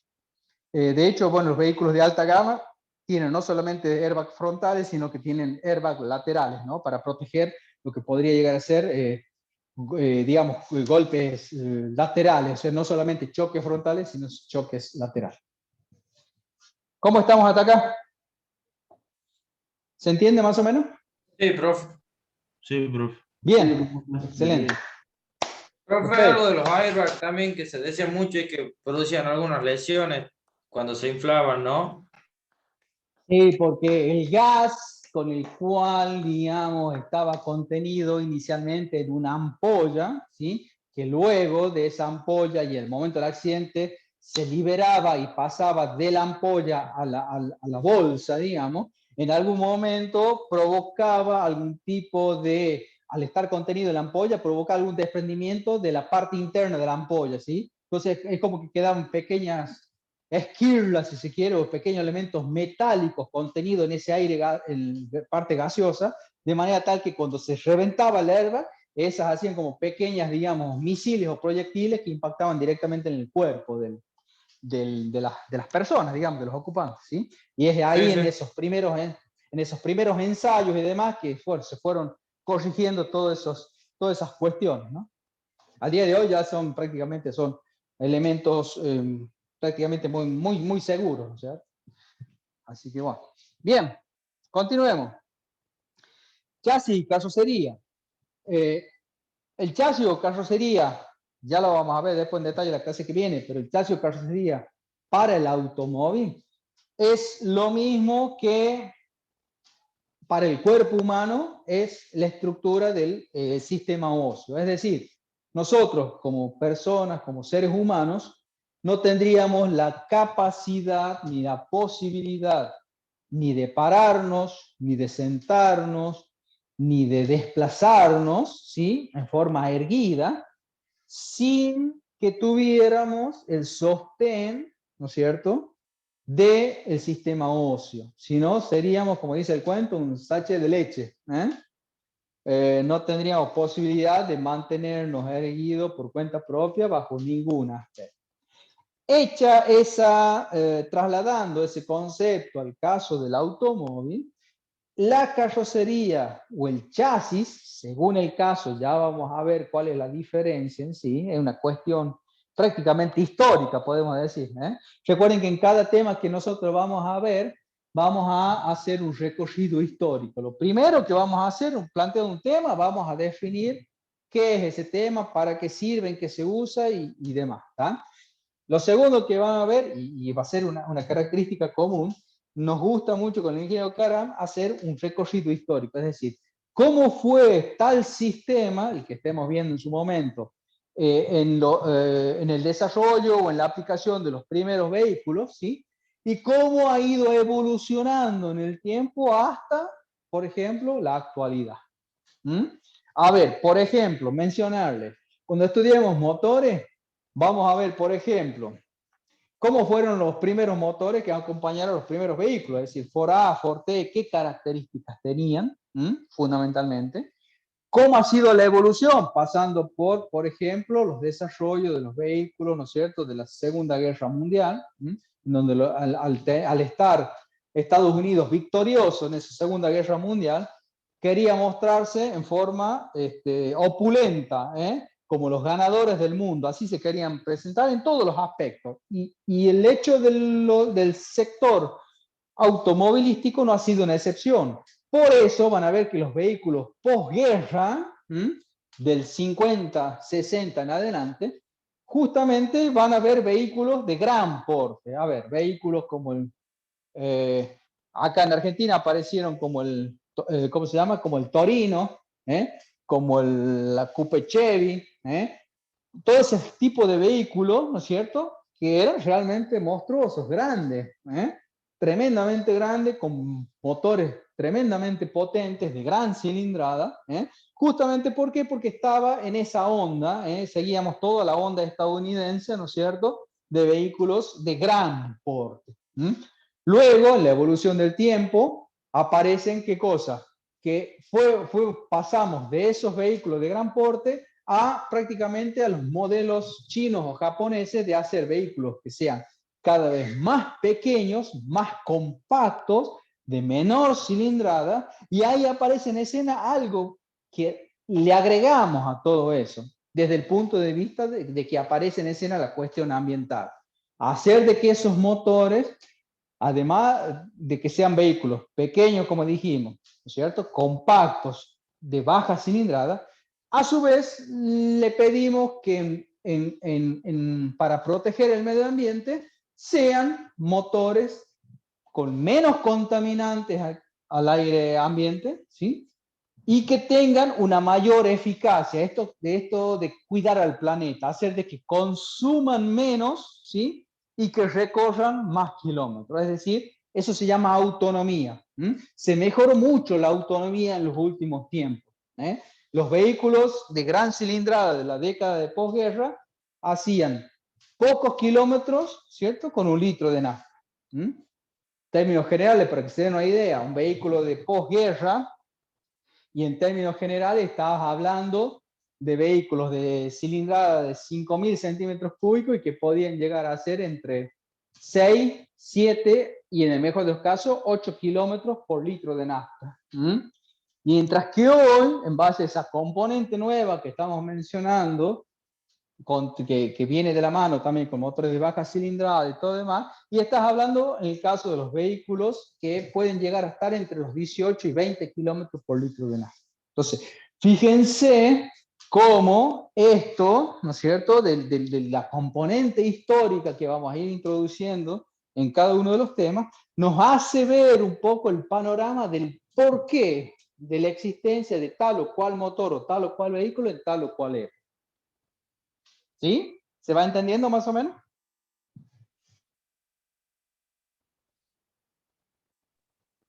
De hecho, bueno, los vehículos de alta gama tienen no solamente airbags frontales, sino que tienen airbags laterales, ¿no?, para proteger lo que podría llegar a ser, digamos, golpes laterales, o sea, no solamente choques frontales, sino choques laterales. ¿Cómo estamos hasta acá? ¿Se entiende más o menos? Sí, profe. Sí, profe. Bien, excelente. Profe, Perfecto. algo de los airbags también que se decía mucho y que producían algunas lesiones cuando se inflaban, ¿no? Sí, porque el gas con el cual, digamos, estaba contenido inicialmente en una ampolla, ¿sí?, que luego de esa ampolla y el momento del accidente se liberaba y pasaba de la ampolla a la bolsa, digamos, en algún momento provocaba algún tipo de, al estar contenido en la ampolla, provoca algún desprendimiento de la parte interna de la ampolla, ¿sí? Entonces es como que quedaban pequeñas esquirlas, si se quiere, o pequeños elementos metálicos contenidos en ese aire, en parte gaseosa, de manera tal que cuando se reventaba la airbag, esas hacían como pequeñas, digamos, misiles o proyectiles que impactaban directamente en el cuerpo de las personas, digamos, de los ocupantes, ¿sí? Y es ahí Sí, en sí. esos primeros ensayos y demás que se fueron corrigiendo todas esas cuestiones, ¿no? Al día de hoy ya prácticamente son elementos prácticamente muy seguros, ¿cierto? Así que bueno. Bien, continuemos. Chasis y carrocería. El chasis o carrocería ya lo vamos a ver después en detalle la clase que viene, pero el chasis o carrocería para el automóvil es lo mismo que para el cuerpo humano es la estructura del sistema óseo. Es decir, nosotros como personas, como seres humanos, no tendríamos la capacidad ni la posibilidad ni de pararnos, ni de sentarnos, ni de desplazarnos, ¿sí? En forma erguida, sin que tuviéramos el sostén, ¿no es cierto?, del sistema óseo. Si no, seríamos, como dice el cuento, un sachet de leche. No tendríamos posibilidad de mantenernos erguidos por cuenta propia bajo ningún aspecto. Hecha esa, trasladando ese concepto al caso del automóvil, la carrocería o el chasis, según el caso, ya vamos a ver cuál es la diferencia en sí, es una cuestión prácticamente histórica, podemos decir. Recuerden que en cada tema que nosotros vamos a ver, vamos a hacer un recorrido histórico. Lo primero que vamos a hacer, un planteo de un tema, vamos a definir qué es ese tema, para qué sirve, en qué se usa y demás. ¿tá? Lo segundo que van a ver, y va a ser una característica común, nos gusta mucho con el ingeniero Karam hacer un recorrido histórico, es decir, cómo fue tal sistema, el que estemos viendo en su momento, en el desarrollo o en la aplicación de los primeros vehículos, ¿sí? Y cómo ha ido evolucionando en el tiempo hasta, por ejemplo, la actualidad. A ver, por ejemplo, mencionarles, cuando estudiemos motores, vamos a ver, por ejemplo, cómo fueron los primeros motores que acompañaron a los primeros vehículos, es decir, Ford A, Ford T, qué características tenían, fundamentalmente. ¿Cómo ha sido la evolución? Pasando por ejemplo, los desarrollos de los vehículos, ¿no es cierto?, de la Segunda Guerra Mundial, donde al estar Estados Unidos victorioso en esa Segunda Guerra Mundial, quería mostrarse en forma opulenta, como los ganadores del mundo, así se querían presentar en todos los aspectos. Y el hecho del sector automovilístico no ha sido una excepción. Por eso van a ver que los vehículos posguerra, del 50, 60 en adelante, justamente van a ver vehículos de gran porte. A ver, vehículos como acá en Argentina aparecieron como ¿cómo se llama? Como el Torino, como la Coupe Chevy, todo ese tipo de vehículos, ¿no es cierto?, que eran realmente monstruosos, grandes, tremendamente grandes, con motores tremendamente potentes, de gran cilindrada, justamente ¿por qué? Porque estaba en esa onda, seguíamos toda la onda estadounidense, ¿no es cierto?, de vehículos de gran porte. Luego, en la evolución del tiempo, aparecen, ¿qué cosa? Que pasamos de esos vehículos de gran porte a prácticamente a los modelos chinos o japoneses de hacer vehículos que sean cada vez más pequeños, más compactos, de menor cilindrada, y ahí aparece en escena algo que le agregamos a todo eso, desde el punto de vista de que aparece en escena la cuestión ambiental. Hacer de que esos motores, además de que sean vehículos pequeños, como dijimos, ¿no es cierto?, compactos, de baja cilindrada, a su vez le pedimos que para proteger el medio ambiente sean motores con menos contaminantes al aire ambiente, ¿sí?, y que tengan una mayor eficacia, esto de cuidar al planeta, hacer de que consuman menos, ¿sí?, y que recorran más kilómetros. Es decir, eso se llama autonomía. Se mejoró mucho la autonomía en los últimos tiempos. Los vehículos de gran cilindrada de la década de posguerra hacían pocos kilómetros, ¿cierto?, con 1 litro de nafta. Términos generales, para que se den una idea, un vehículo de posguerra, y en términos generales estabas hablando de vehículos de cilindrada de 5.000 centímetros cúbicos y que podían llegar a ser entre 6, 7 y en el mejor de los casos 8 kilómetros por litro de nafta. Mientras que hoy, en base a esa componente nueva que estamos mencionando, que viene de la mano también con motores de baja cilindrada y todo demás, y estás hablando en el caso de los vehículos que pueden llegar a estar entre los 18 y 20 kilómetros por litro de nafta. Entonces, fíjense cómo esto, ¿no es cierto?, de la componente histórica que vamos a ir introduciendo en cada uno de los temas, nos hace ver un poco el panorama del porqué de la existencia de tal o cual motor o tal o cual vehículo en tal o cual época. ¿Sí? ¿Se va entendiendo más o menos?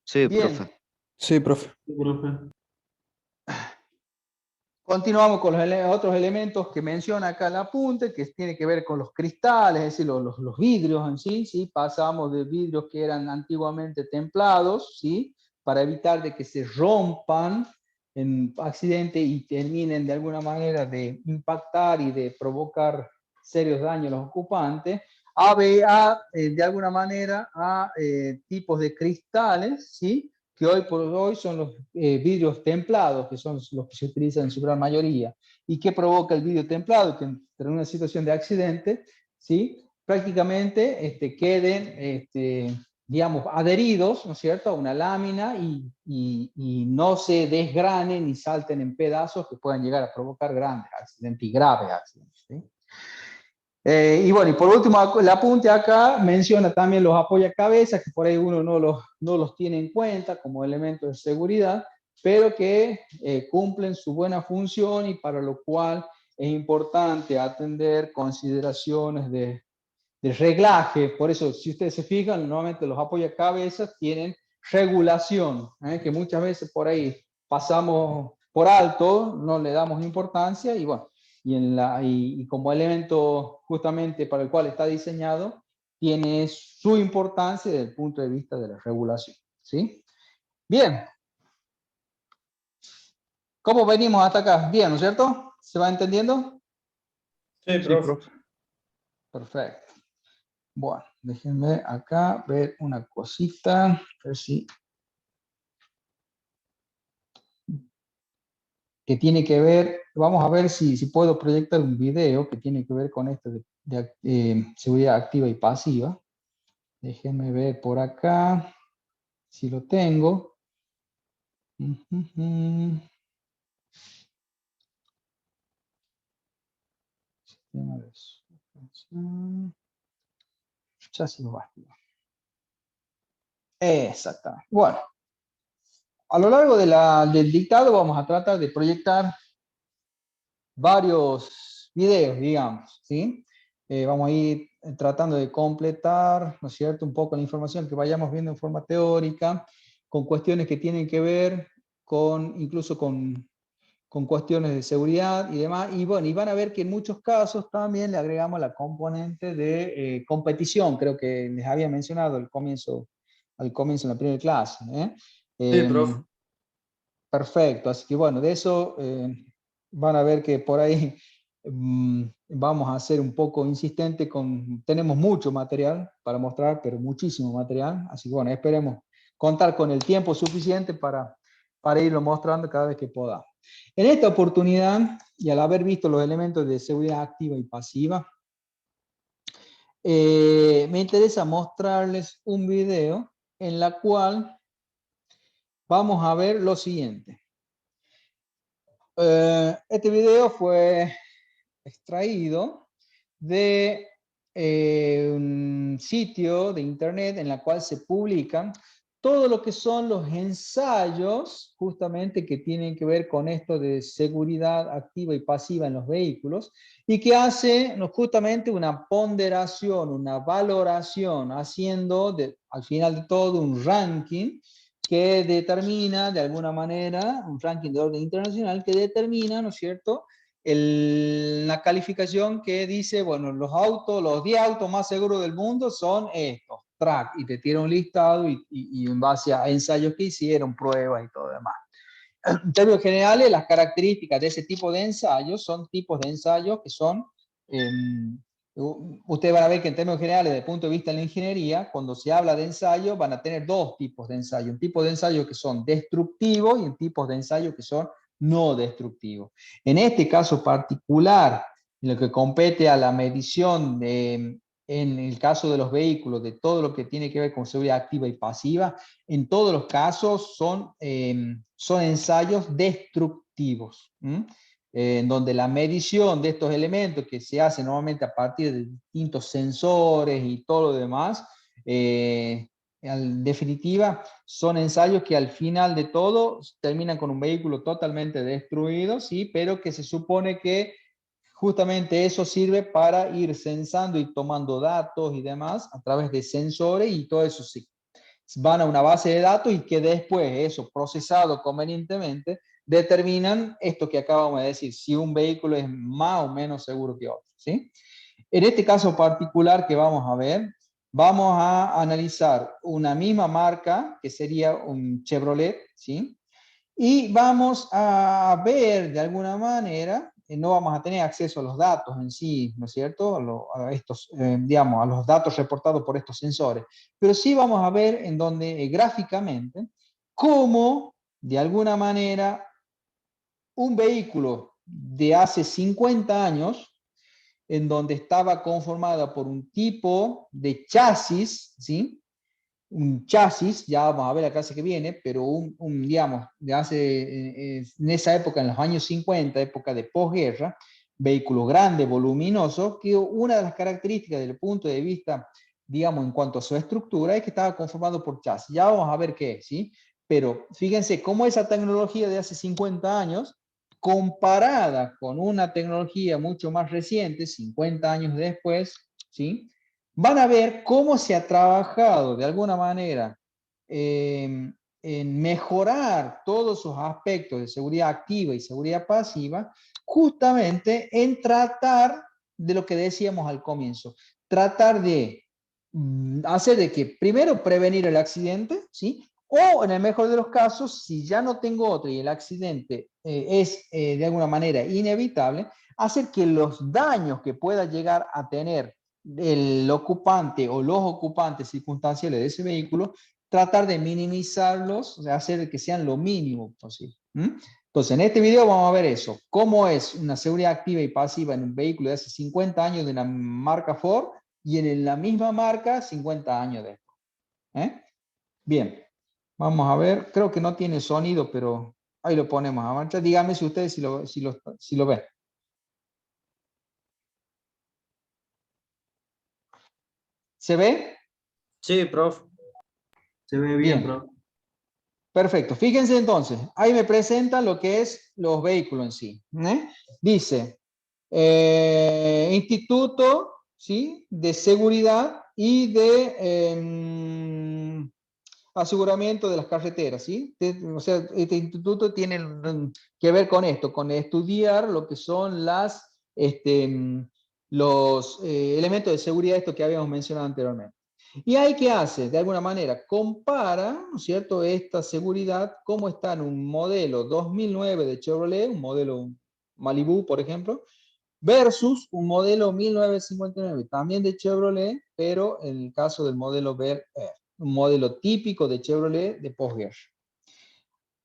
Sí, Bien. profe. Sí, profe. Continuamos con los otros elementos que menciona acá el apunte, que tiene que ver con los cristales, es decir, los vidrios en sí, ¿sí? Pasamos de vidrios que eran antiguamente templados, ¿sí? Para evitar de que se rompan en accidente y terminen de alguna manera de impactar y de provocar serios daños a los ocupantes, de alguna manera a tipos de cristales, ¿sí? Que hoy por hoy son los vidrios templados, que son los que se utilizan en su gran mayoría. ¿Y qué provoca el vidrio templado? Que en una situación de accidente, ¿sí? Prácticamente queden, digamos, adheridos, ¿no es cierto?, a una lámina y no se desgranen ni salten en pedazos que puedan llegar a provocar grandes accidentes y graves accidentes, ¿sí? Y bueno, y por último, el apunte acá menciona también los apoyacabezas, que por ahí uno no los tiene en cuenta como elementos de seguridad, pero que cumplen su buena función y para lo cual es importante atender consideraciones de reglaje. Por eso, si ustedes se fijan, normalmente los apoyacabezas tienen regulación, que muchas veces por ahí pasamos por alto, no le damos importancia y bueno, y como elemento justamente para el cual está diseñado, tiene su importancia desde el punto de vista de la regulación, ¿sí? Bien. ¿Cómo venimos hasta acá? Bien, ¿no es cierto? ¿Se va entendiendo? Sí, profe. Perfecto. Bueno, déjenme acá ver una cosita, a ver si... que tiene que ver, vamos a ver si puedo proyectar un video que tiene que ver con esto de seguridad activa y pasiva. Déjenme ver por acá si lo tengo. Sistema de suspensión. Chasis vacío. Exactamente. Bueno, a lo largo del dictado vamos a tratar de proyectar varios videos, digamos, ¿sí? Vamos a ir tratando de completar, ¿no es cierto?, un poco la información que vayamos viendo en forma teórica, con cuestiones que tienen que ver incluso con cuestiones de seguridad y demás, y bueno, y van a ver que en muchos casos también le agregamos la componente de competición, creo que les había mencionado al comienzo en la primera clase, ¿eh? Sí, profe. Perfecto, así que bueno, de eso van a ver que por ahí vamos a ser un poco insistente tenemos mucho material para mostrar, pero muchísimo material, así que bueno, esperemos contar con el tiempo suficiente para irlo mostrando cada vez que podamos. En esta oportunidad, y al haber visto los elementos de seguridad activa y pasiva, me interesa mostrarles un video en la cual vamos a ver lo siguiente. Este video fue extraído de un sitio de internet en la cual se publican todo lo que son los ensayos justamente que tienen que ver con esto de seguridad activa y pasiva en los vehículos y que hace justamente una ponderación, una valoración, haciendo al final de todo un ranking que determina de alguna manera, un ranking de orden internacional que determina, ¿no es cierto?, la calificación que dice, bueno, los 10 autos más seguros del mundo son estos, track, y te tira un listado y en base a ensayos que hicieron, pruebas y todo demás. En términos generales, las características de ese tipo de ensayos son tipos de ensayos que son, ustedes van a ver que en términos generales, desde el punto de vista de la ingeniería, cuando se habla de ensayo, van a tener dos tipos de ensayo. Un tipo de ensayo que son destructivos y un tipo de ensayo que son no destructivos. En este caso particular, en lo que compete a la medición en el caso de los vehículos, de todo lo que tiene que ver con seguridad activa y pasiva, en todos los casos son ensayos destructivos. en donde la medición de estos elementos que se hace normalmente a partir de distintos sensores y todo lo demás, en definitiva, son ensayos que al final de todo terminan con un vehículo totalmente destruido, ¿sí? Pero que se supone que justamente eso sirve para ir censando y tomando datos y demás a través de sensores, y todo eso sí, van a una base de datos y que después eso procesado convenientemente determinan esto que acabamos de decir, si un vehículo es más o menos seguro que otro, ¿sí? En este caso particular que vamos a ver, vamos a analizar una misma marca, que sería un Chevrolet, ¿sí? Y vamos a ver de alguna manera, no vamos a tener acceso a los datos en sí, ¿no es cierto? A estos, digamos, a los datos reportados por estos sensores, pero sí vamos a ver en donde gráficamente cómo de alguna manera un vehículo de hace 50 años, en donde estaba conformada por un tipo de chasis, ¿sí? Un chasis, ya vamos a ver la clase que viene, pero digamos, de hace, en esa época, en los años 50, época de posguerra, vehículo grande, voluminoso, que una de las características desde el punto de vista, digamos, en cuanto a su estructura, es que estaba conformado por chasis. Ya vamos a ver qué es, ¿sí? Pero fíjense cómo esa tecnología de hace 50 años, comparada con una tecnología mucho más reciente, 50 años después, ¿sí? Van a ver cómo se ha trabajado de alguna manera en mejorar todos esos aspectos de seguridad activa y seguridad pasiva, justamente en tratar de lo que decíamos al comienzo, tratar de hacer de que primero prevenir el accidente, ¿sí? O en el mejor de los casos, si ya no tengo otro y el accidente es de alguna manera inevitable, hacer que los daños que pueda llegar a tener el ocupante o los ocupantes circunstanciales de ese vehículo, tratar de minimizarlos, o sea, hacer que sean lo mínimo posible. Entonces, en este video vamos a ver eso, cómo es una seguridad activa y pasiva en un vehículo de hace 50 años de una marca Ford y en la misma marca 50 años después. Bien, vamos a ver, creo que no tiene sonido, pero ahí lo ponemos a marcha. Díganme si ustedes si lo ven. ¿Se ve? Sí, profe. Se ve bien, Bien. profe. Perfecto. Fíjense entonces, ahí me presenta lo que es los vehículos en sí. Dice, Instituto, ¿sí?, de Seguridad y de Aseguramiento de las Carreteras, ¿sí? O sea, este instituto tiene que ver con esto, con estudiar lo que son los elementos de seguridad, esto que habíamos mencionado anteriormente. ¿Y ahí qué hace? De alguna manera, compara, ¿no es cierto?, esta seguridad, cómo está en un modelo 2009 de Chevrolet, un modelo Malibu, por ejemplo, versus un modelo 1959, también de Chevrolet, pero en el caso del modelo Bel Air, un modelo típico de Chevrolet de posguerra.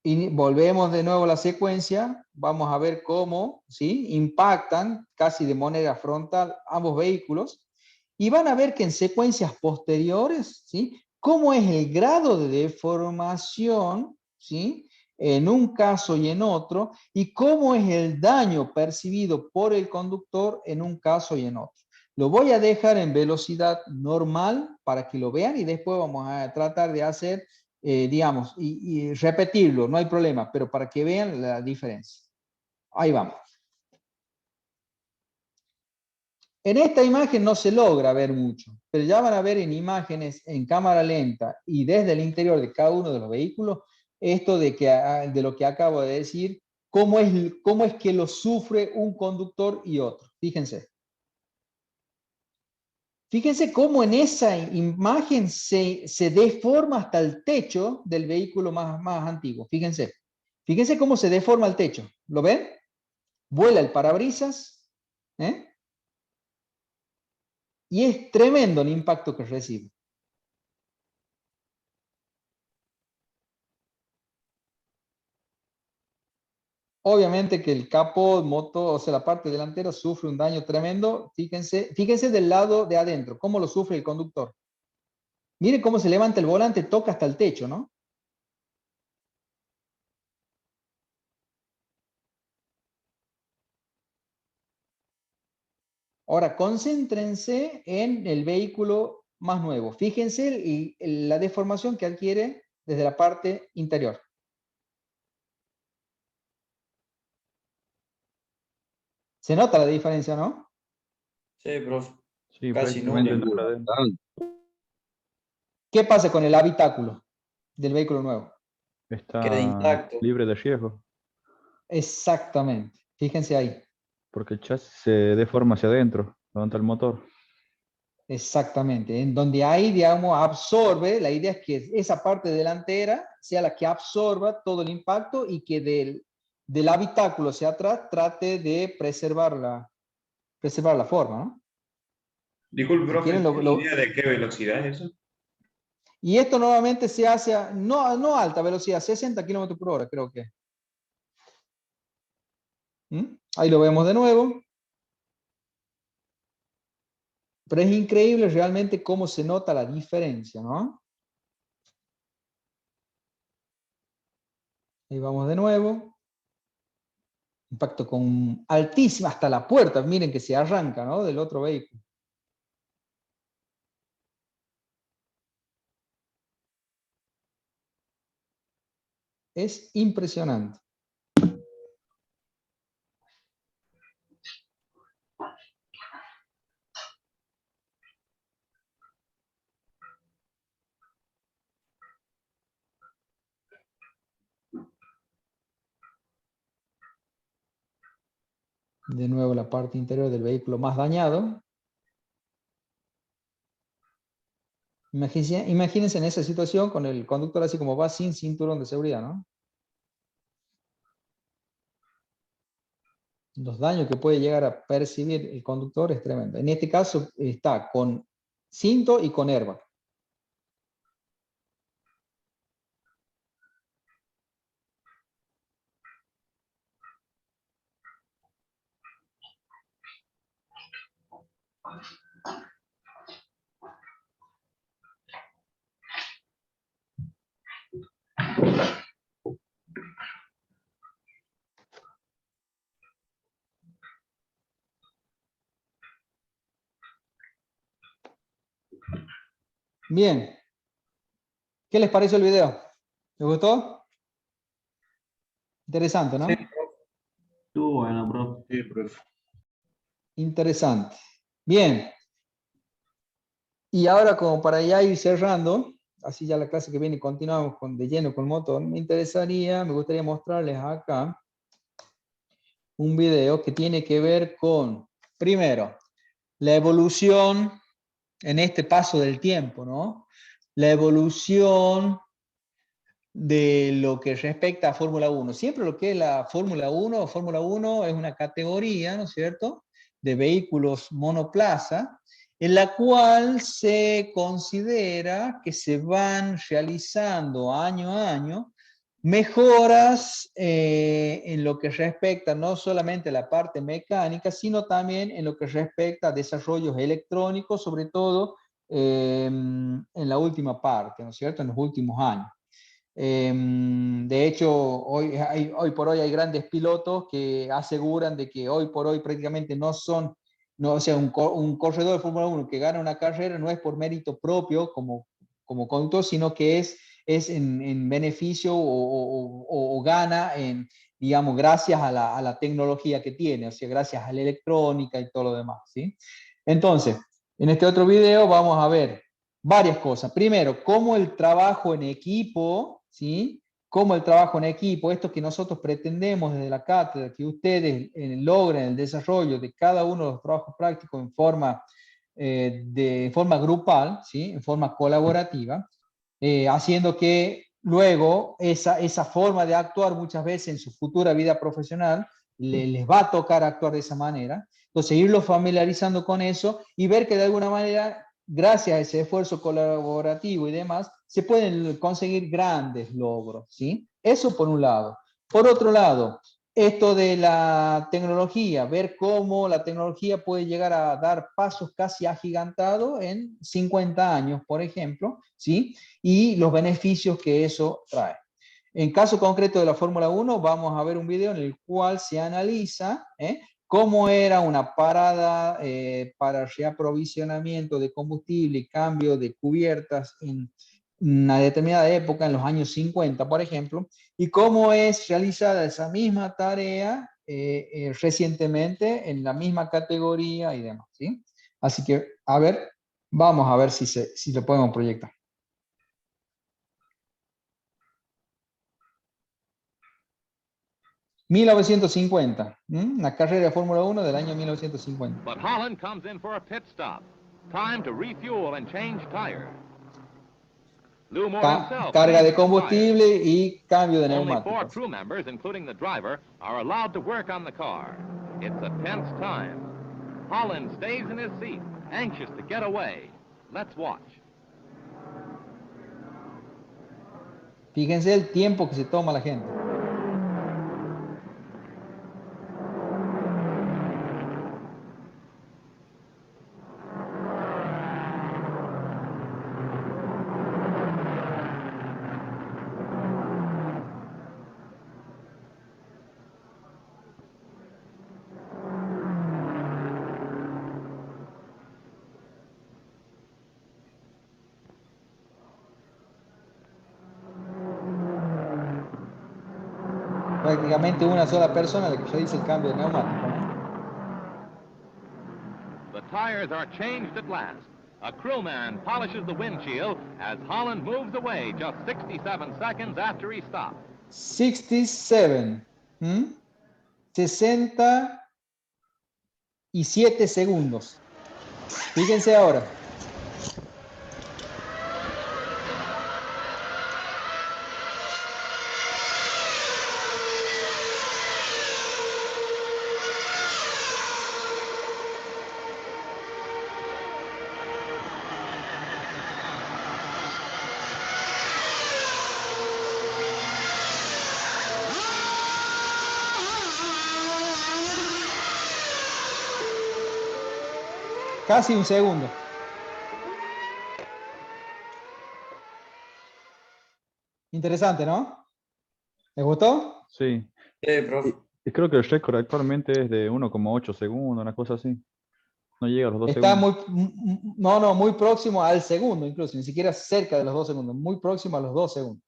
Y volvemos de nuevo a la secuencia, vamos a ver cómo, ¿sí?, impactan casi de manera frontal ambos vehículos, y van a ver que en secuencias posteriores, ¿sí?, cómo es el grado de deformación, ¿sí?, en un caso y en otro, y cómo es el daño percibido por el conductor en un caso y en otro. Lo voy a dejar en velocidad normal para que lo vean y después vamos a tratar de hacer, digamos, y repetirlo, no hay problema, pero para que vean la diferencia. Ahí vamos. En esta imagen no se logra ver mucho, pero ya van a ver en imágenes en cámara lenta y desde el interior de cada uno de los vehículos, esto de lo que acabo de decir, cómo es que lo sufre un conductor y otro. Fíjense. Fíjense cómo en esa imagen se deforma hasta el techo del vehículo más antiguo. Fíjense. Fíjense cómo se deforma el techo. ¿Lo ven? Vuela el parabrisas. Y es tremendo el impacto que recibe. Obviamente que el capó, motor, o sea, la parte delantera sufre un daño tremendo. Fíjense del lado de adentro, cómo lo sufre el conductor. Miren cómo se levanta el volante, toca hasta el techo, ¿no? Ahora, concéntrense en el vehículo más nuevo. Fíjense la deformación que adquiere desde la parte interior. Se nota la diferencia, ¿no? Sí, profe. Sí, Casi prácticamente nula. entra adentro. ¿Qué pasa con el habitáculo del vehículo nuevo? Queda Está intacto. libre de riesgo, Exactamente. Fíjense ahí. porque el chasis se deforma hacia adentro, levanta el motor. Exactamente. En donde ahí, digamos, absorbe, la idea es que esa parte delantera sea la que absorba todo el impacto y que del habitáculo hacia atrás trate de preservar la forma, ¿no? Disculpe, Si profe, quieren, ¿tiene idea de qué velocidad es eso? y esto nuevamente se hace a no alta velocidad, 60 kilómetros por hora, creo que. ¿Mm? Ahí lo vemos de nuevo. Pero es increíble realmente cómo se nota la diferencia, ¿no? Ahí vamos de nuevo. Impacto con altísima hasta la puerta. Miren que se arranca, ¿no? Del otro vehículo. Es impresionante. De nuevo la parte interior del vehículo más dañado. Imagínense en esa situación con el conductor así como va sin cinturón de seguridad, ¿no? Los daños que puede llegar a percibir el conductor es tremendo. En este caso está con cinto y con airbag. Bien. ¿Qué les pareció el video? ¿Les gustó? Interesante, ¿no? Sí, Estuvo bueno, bro. sí, profe. Interesante. Bien. Y ahora como para ya ir cerrando, así ya la clase que viene continuamos de lleno con el motor, me gustaría mostrarles acá un video que tiene que ver con, primero, la evolución en este paso del tiempo, ¿no? La evolución de lo que respecta a Fórmula 1. Siempre lo que es la Fórmula 1 es una categoría, ¿no es cierto?, de vehículos monoplaza, en la cual se considera que se van realizando año a año mejoras en lo que respecta no solamente a la parte mecánica, sino también en lo que respecta a desarrollos electrónicos, sobre todo en la última parte, ¿no es cierto?, en los últimos años. De hecho, hoy por hoy hay grandes pilotos que aseguran de que hoy por hoy prácticamente no son, no, o sea, un corredor de Fórmula 1 que gana una carrera no es por mérito propio como conductor, sino que es en beneficio o gana en, digamos, gracias a la tecnología que tiene, o sea, gracias a la electrónica y todo lo demás, ¿sí? Entonces, en este otro video vamos a ver varias cosas. Primero, cómo el trabajo en equipo, ¿sí? Cómo el trabajo en equipo, esto que nosotros pretendemos desde la cátedra, que ustedes logren el desarrollo de cada uno de los trabajos prácticos en forma grupal, ¿sí? En forma colaborativa, haciendo que luego esa forma de actuar muchas veces en su futura vida profesional les va a tocar actuar de esa manera. Entonces, irlo familiarizando con eso y ver que de alguna manera, gracias a ese esfuerzo colaborativo y demás, se pueden conseguir grandes logros, ¿sí? Eso por un lado. Por otro lado, esto de la tecnología, ver cómo la tecnología puede llegar a dar pasos casi agigantados en 50 años, por ejemplo, ¿sí? Y los beneficios que eso trae. En caso concreto de la Fórmula 1, vamos a ver un video en el cual se analiza cómo era una parada para reaprovisionamiento de combustible y cambio de cubiertas en una determinada época, en los años 50, por ejemplo, y cómo es realizada esa misma tarea recientemente en la misma categoría y demás, ¿sí? Así que, a ver, vamos a ver si lo podemos proyectar. ...1950, la carrera de Fórmula 1 del año 1950. But Holland comes in for a pit stop. Time to refuel and change tires. Lou Moore himself Carga de changes combustible tires. y cambio de Only 4 neumáticos. crew members, including the driver, are allowed to work on the car. It's a tense time. Holland stays in his seat, anxious to get away. Let's watch. Fíjense el tiempo que se toma la gente. Prácticamente una sola persona la que realiza el cambio de neumático, ¿no? The tires are changed at last. A crewman polishes the windshield as Holland moves away just 67 seconds after he stopped. 67. 67 segundos. Fíjense ahora. Casi un segundo. Interesante, ¿no? ¿Les gustó? Sí. Profe. Y creo que el récord actualmente es de 1,8 segundos, una cosa así. No llega a los 2 Está segundos. muy próximo al segundo, incluso, ni siquiera cerca de los 2 segundos, muy próximo a los 2 segundos.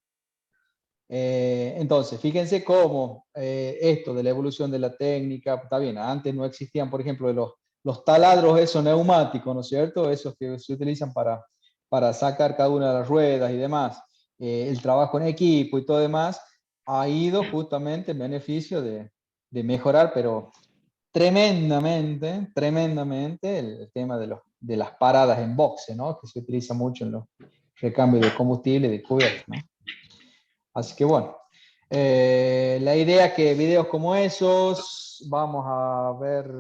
Entonces, fíjense cómo esto de la evolución de la técnica, está bien, antes no existían, por ejemplo, los taladros esos neumáticos, ¿no es cierto? Esos que se utilizan para sacar cada una de las ruedas y demás. El trabajo en equipo y todo demás ha ido justamente en beneficio de mejorar, pero tremendamente el tema de las paradas en boxe, ¿no? Que se utiliza mucho en los recambios de combustible y de cubierta, ¿no? Así que bueno, la idea es que videos como esos vamos a ver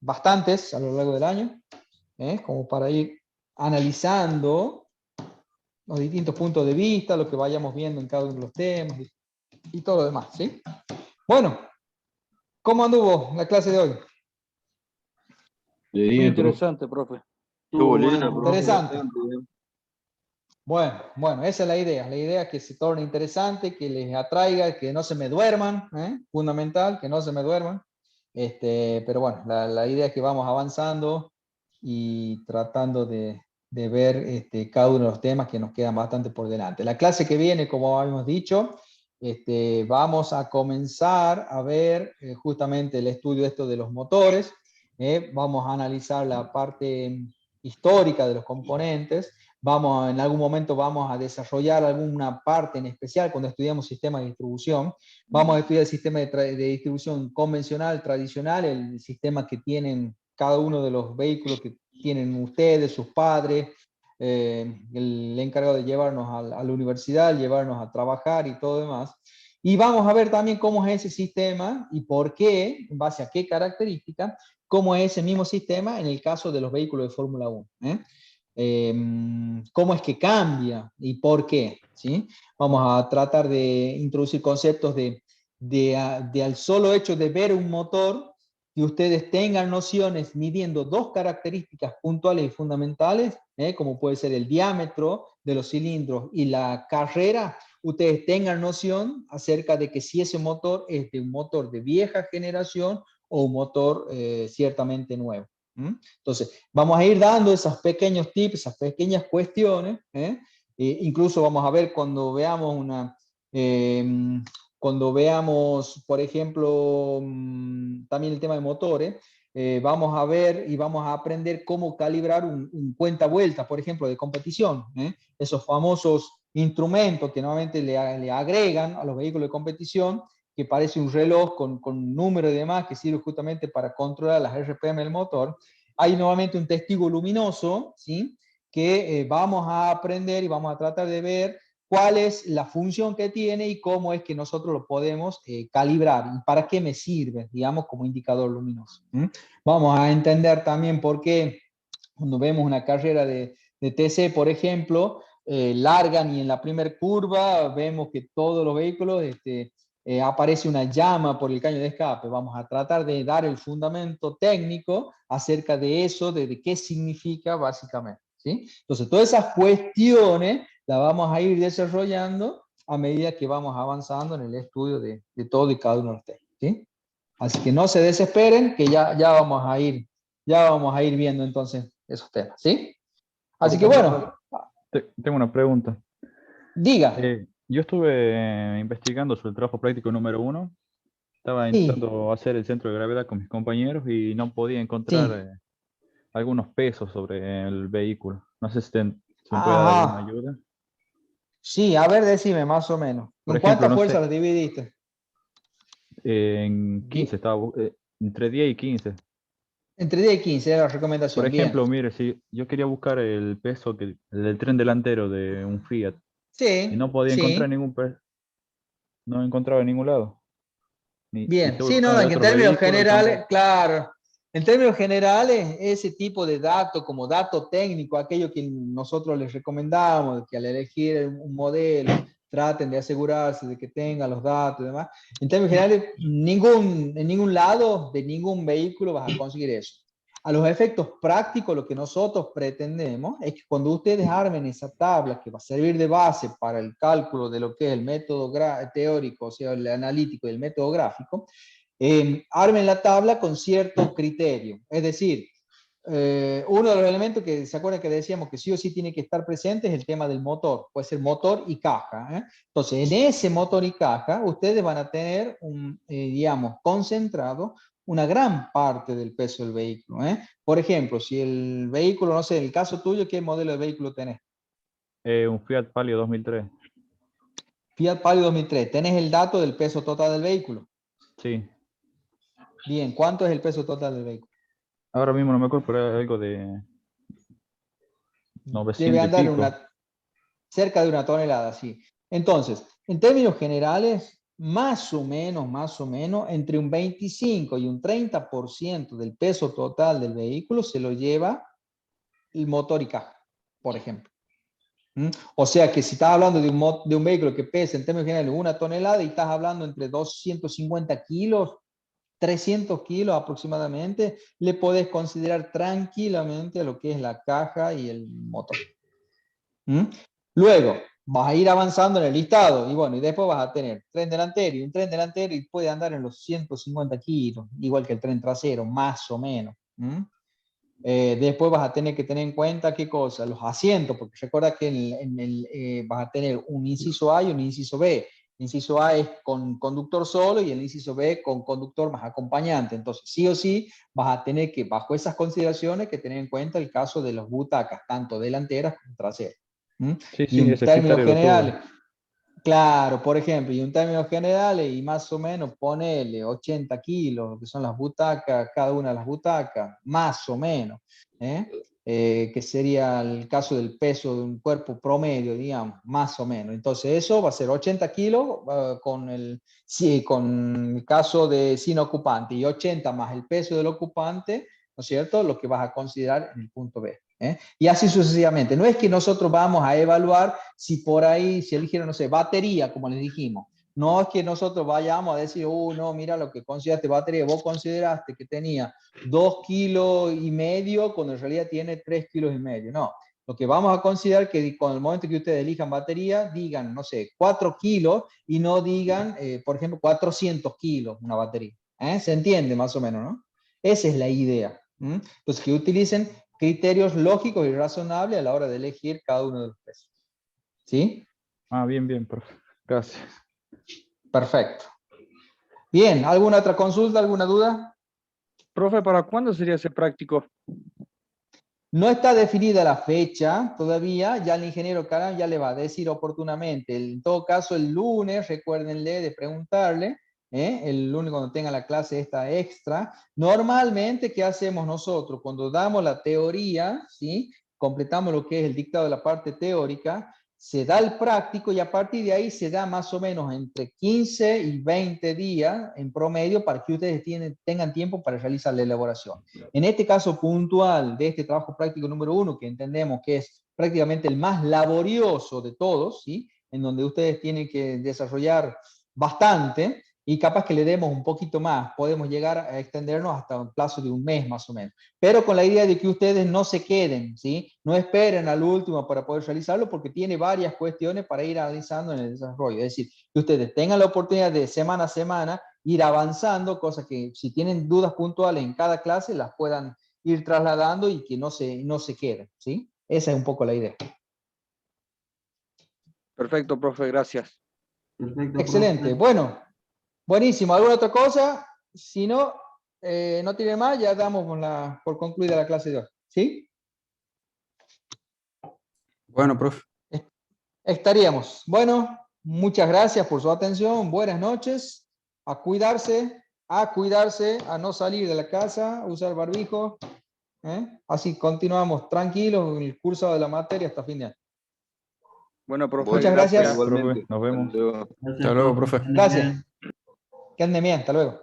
bastantes a lo largo del año, como para ir analizando los distintos puntos de vista, lo que vayamos viendo en cada uno de los temas y todo lo demás, ¿sí? Bueno, ¿cómo anduvo la clase de hoy? Muy interesante, profe. Estuvo linda, profe. Interesante. Bastante bien. Bueno, esa es la idea. La idea es que se torne interesante, que les atraiga, que no se me duerman, fundamental, que no se me duerman. Pero bueno, la idea es que vamos avanzando y tratando de ver cada uno de los temas que nos quedan bastante por delante. La clase que viene, como habíamos dicho, vamos a comenzar a ver justamente el estudio de los motores. Vamos a analizar la parte histórica de los componentes. En algún momento vamos a desarrollar alguna parte en especial cuando estudiamos sistemas de distribución. Vamos a estudiar el sistema de distribución convencional, tradicional, el sistema que tienen cada uno de los vehículos que tienen ustedes, sus padres, el encargado de llevarnos a la universidad, llevarnos a trabajar y todo demás. Y vamos a ver también cómo es ese sistema y por qué, en base a qué características, cómo es ese mismo sistema en el caso de los vehículos de Fórmula 1. Cómo es que cambia y por qué, ¿sí? Vamos a tratar de introducir conceptos de al solo hecho de ver un motor, que ustedes tengan nociones midiendo dos características puntuales y fundamentales, como puede ser el diámetro de los cilindros y la carrera, ustedes tengan noción acerca de que si ese motor es de un motor de vieja generación o un motor ciertamente nuevo. Entonces, vamos a ir dando esos pequeños tips, esas pequeñas cuestiones, incluso vamos a ver cuando veamos cuando veamos, por ejemplo, también el tema de motores, vamos a ver y vamos a aprender cómo calibrar un cuenta vueltas, por ejemplo, de competición, esos famosos instrumentos que normalmente le agregan a los vehículos de competición, que parece un reloj con número y demás, que sirve justamente para controlar las RPM del motor. Hay nuevamente un testigo luminoso, ¿sí? Que vamos a aprender y vamos a tratar de ver cuál es la función que tiene y cómo es que nosotros lo podemos calibrar y para qué me sirve, digamos, como indicador luminoso. Vamos a entender también por qué cuando vemos una carrera de TC, por ejemplo, largan y en la primera curva vemos que todos los vehículos aparece una llama por el caño de escape. Vamos a tratar de dar el fundamento técnico acerca de eso, de qué significa básicamente, ¿sí? Entonces, todas esas cuestiones las vamos a ir desarrollando a medida que vamos avanzando en el estudio de todo y cada uno de ustedes, ¿sí? Así que no se desesperen, que ya vamos a ir viendo entonces esos temas, ¿sí? Así que bueno. Tengo una pregunta. Diga. Yo estuve investigando sobre el trabajo práctico número 1. Estaba intentando hacer el centro de gravedad con mis compañeros y no podía encontrar algunos pesos sobre el vehículo. No sé si me puede dar alguna ayuda. Sí, a ver, decime más o menos. Por ¿En ejemplo, cuántas no fuerzas sé, las dividiste? En 15 estaba, entre 10 y 15. Entre 10 y 15 era la recomendación. Por ejemplo, bien. mire, si yo quería buscar el peso del tren delantero de un Fiat y Sí, no podía encontrar sí. no encontraba en ningún lado. Y Bien, estuve sí, no, buscando de en otros términos vehículos y generales, tampoco. claro, en términos generales, ese tipo de datos como dato técnico, aquello que nosotros les recomendamos, que al elegir un modelo traten de asegurarse de que tengan los datos y demás, en términos generales, en ningún lado de ningún vehículo vas a conseguir eso. A los efectos prácticos, lo que nosotros pretendemos es que cuando ustedes armen esa tabla que va a servir de base para el cálculo de lo que es el método teórico, o sea, el analítico y el método gráfico, armen la tabla con cierto criterio. Es decir, uno de los elementos que se acuerdan que decíamos que sí o sí tiene que estar presente es el tema del motor. Puede ser motor y caja. Entonces, en ese motor y caja, ustedes van a tener, digamos, concentrado una gran parte del peso del vehículo. Por ejemplo, si el vehículo, no sé, en el caso tuyo, ¿qué modelo de vehículo tenés? Un Fiat Palio 2003. Fiat Palio 2003. ¿Tenés el dato del peso total del vehículo? Sí. Bien, ¿cuánto es el peso total del vehículo? Ahora mismo no me acuerdo, pero era algo de Debe 900 y andar pico. cerca de 1 tonelada, sí. Entonces, en términos generales, más o menos, entre un 25 y un 30% del peso total del vehículo se lo lleva el motor y caja, por ejemplo. O sea que si estás hablando de un vehículo que pesa en términos generales 1 tonelada y estás hablando entre 250 kilos, 300 kilos aproximadamente, le podés considerar tranquilamente lo que es la caja y el motor. Luego, vas a ir avanzando en el listado y bueno, y después vas a tener tren delantero y un tren delantero y puede andar en los 150 kilos, igual que el tren trasero, más o menos. Después vas a tener que tener en cuenta qué cosa, los asientos, porque recuerda que vas a tener un inciso A y un inciso B. El inciso A es con conductor solo y el inciso B con conductor más acompañante. Entonces, sí o sí, vas a tener que, bajo esas consideraciones, que tener en cuenta el caso de las butacas, tanto delanteras como traseras. Sí, Y sí, en ese términos criterio lo generales, tuve. claro, por ejemplo, y en términos generales, y más o menos ponele 80 kilos, que son las butacas, cada una de las butacas, más o menos, que sería el caso del peso de un cuerpo promedio, digamos, más o menos. Entonces eso va a ser 80 kilos con el caso de sin ocupante y 80 más el peso del ocupante, ¿no es cierto? Lo que vas a considerar en el punto B. Y así sucesivamente. No es que nosotros vamos a evaluar si por ahí se eligieron, no sé, batería, como les dijimos. No es que nosotros vayamos a decir, no, mira lo que consideraste batería, vos consideraste que tenía 2,5 kilos cuando en realidad tiene 3,5 kilos. No, lo que vamos a considerar que con el momento que ustedes elijan batería, digan, no sé, 4 kilos y no digan, por ejemplo, 400 kilos una batería. ¿Se entiende más o menos, no? Esa es la idea. Entonces, que utilicen criterios lógicos y razonables a la hora de elegir cada uno de los precios. ¿Sí? Ah, bien, bien, profe. Gracias. Perfecto. Bien, ¿alguna otra consulta, alguna duda? Profe, ¿para cuándo sería ese práctico? No está definida la fecha todavía, ya el ingeniero Caram ya le va a decir oportunamente. En todo caso, el lunes, recuérdenle de preguntarle, el lunes cuando tenga la clase esta extra. Normalmente, ¿qué hacemos nosotros? Cuando damos la teoría, ¿sí? Completamos lo que es el dictado de la parte teórica, se da el práctico y a partir de ahí se da más o menos entre 15 y 20 días en promedio para que ustedes tengan tiempo para realizar la elaboración. En este caso puntual de este trabajo práctico número 1, que entendemos que es prácticamente el más laborioso de todos, ¿sí? En donde ustedes tienen que desarrollar bastante y capaz que le demos un poquito más, podemos llegar a extendernos hasta un plazo de un mes más o menos, pero con la idea de que ustedes no se queden, ¿sí? No esperen al último para poder realizarlo porque tiene varias cuestiones para ir analizando en el desarrollo, es decir, que ustedes tengan la oportunidad de semana a semana ir avanzando, cosa que si tienen dudas puntuales en cada clase las puedan ir trasladando y que no se queden, ¿sí? Esa es un poco la idea. Perfecto, profe, gracias. Perfecto, Excelente, profe. bueno, buenísimo. ¿Alguna otra cosa? Si no, no tiene más, ya damos por concluida la clase de hoy, ¿sí? Bueno, profe. Estaríamos. Bueno, muchas gracias por su atención, buenas noches, a cuidarse, a no salir de la casa, a usar barbijo, así continuamos tranquilos en el curso de la materia hasta fin de año. Bueno, profe, Muchas gracias. Profe, nos vemos. Hasta luego, profe. Gracias. Que anden bien, hasta luego.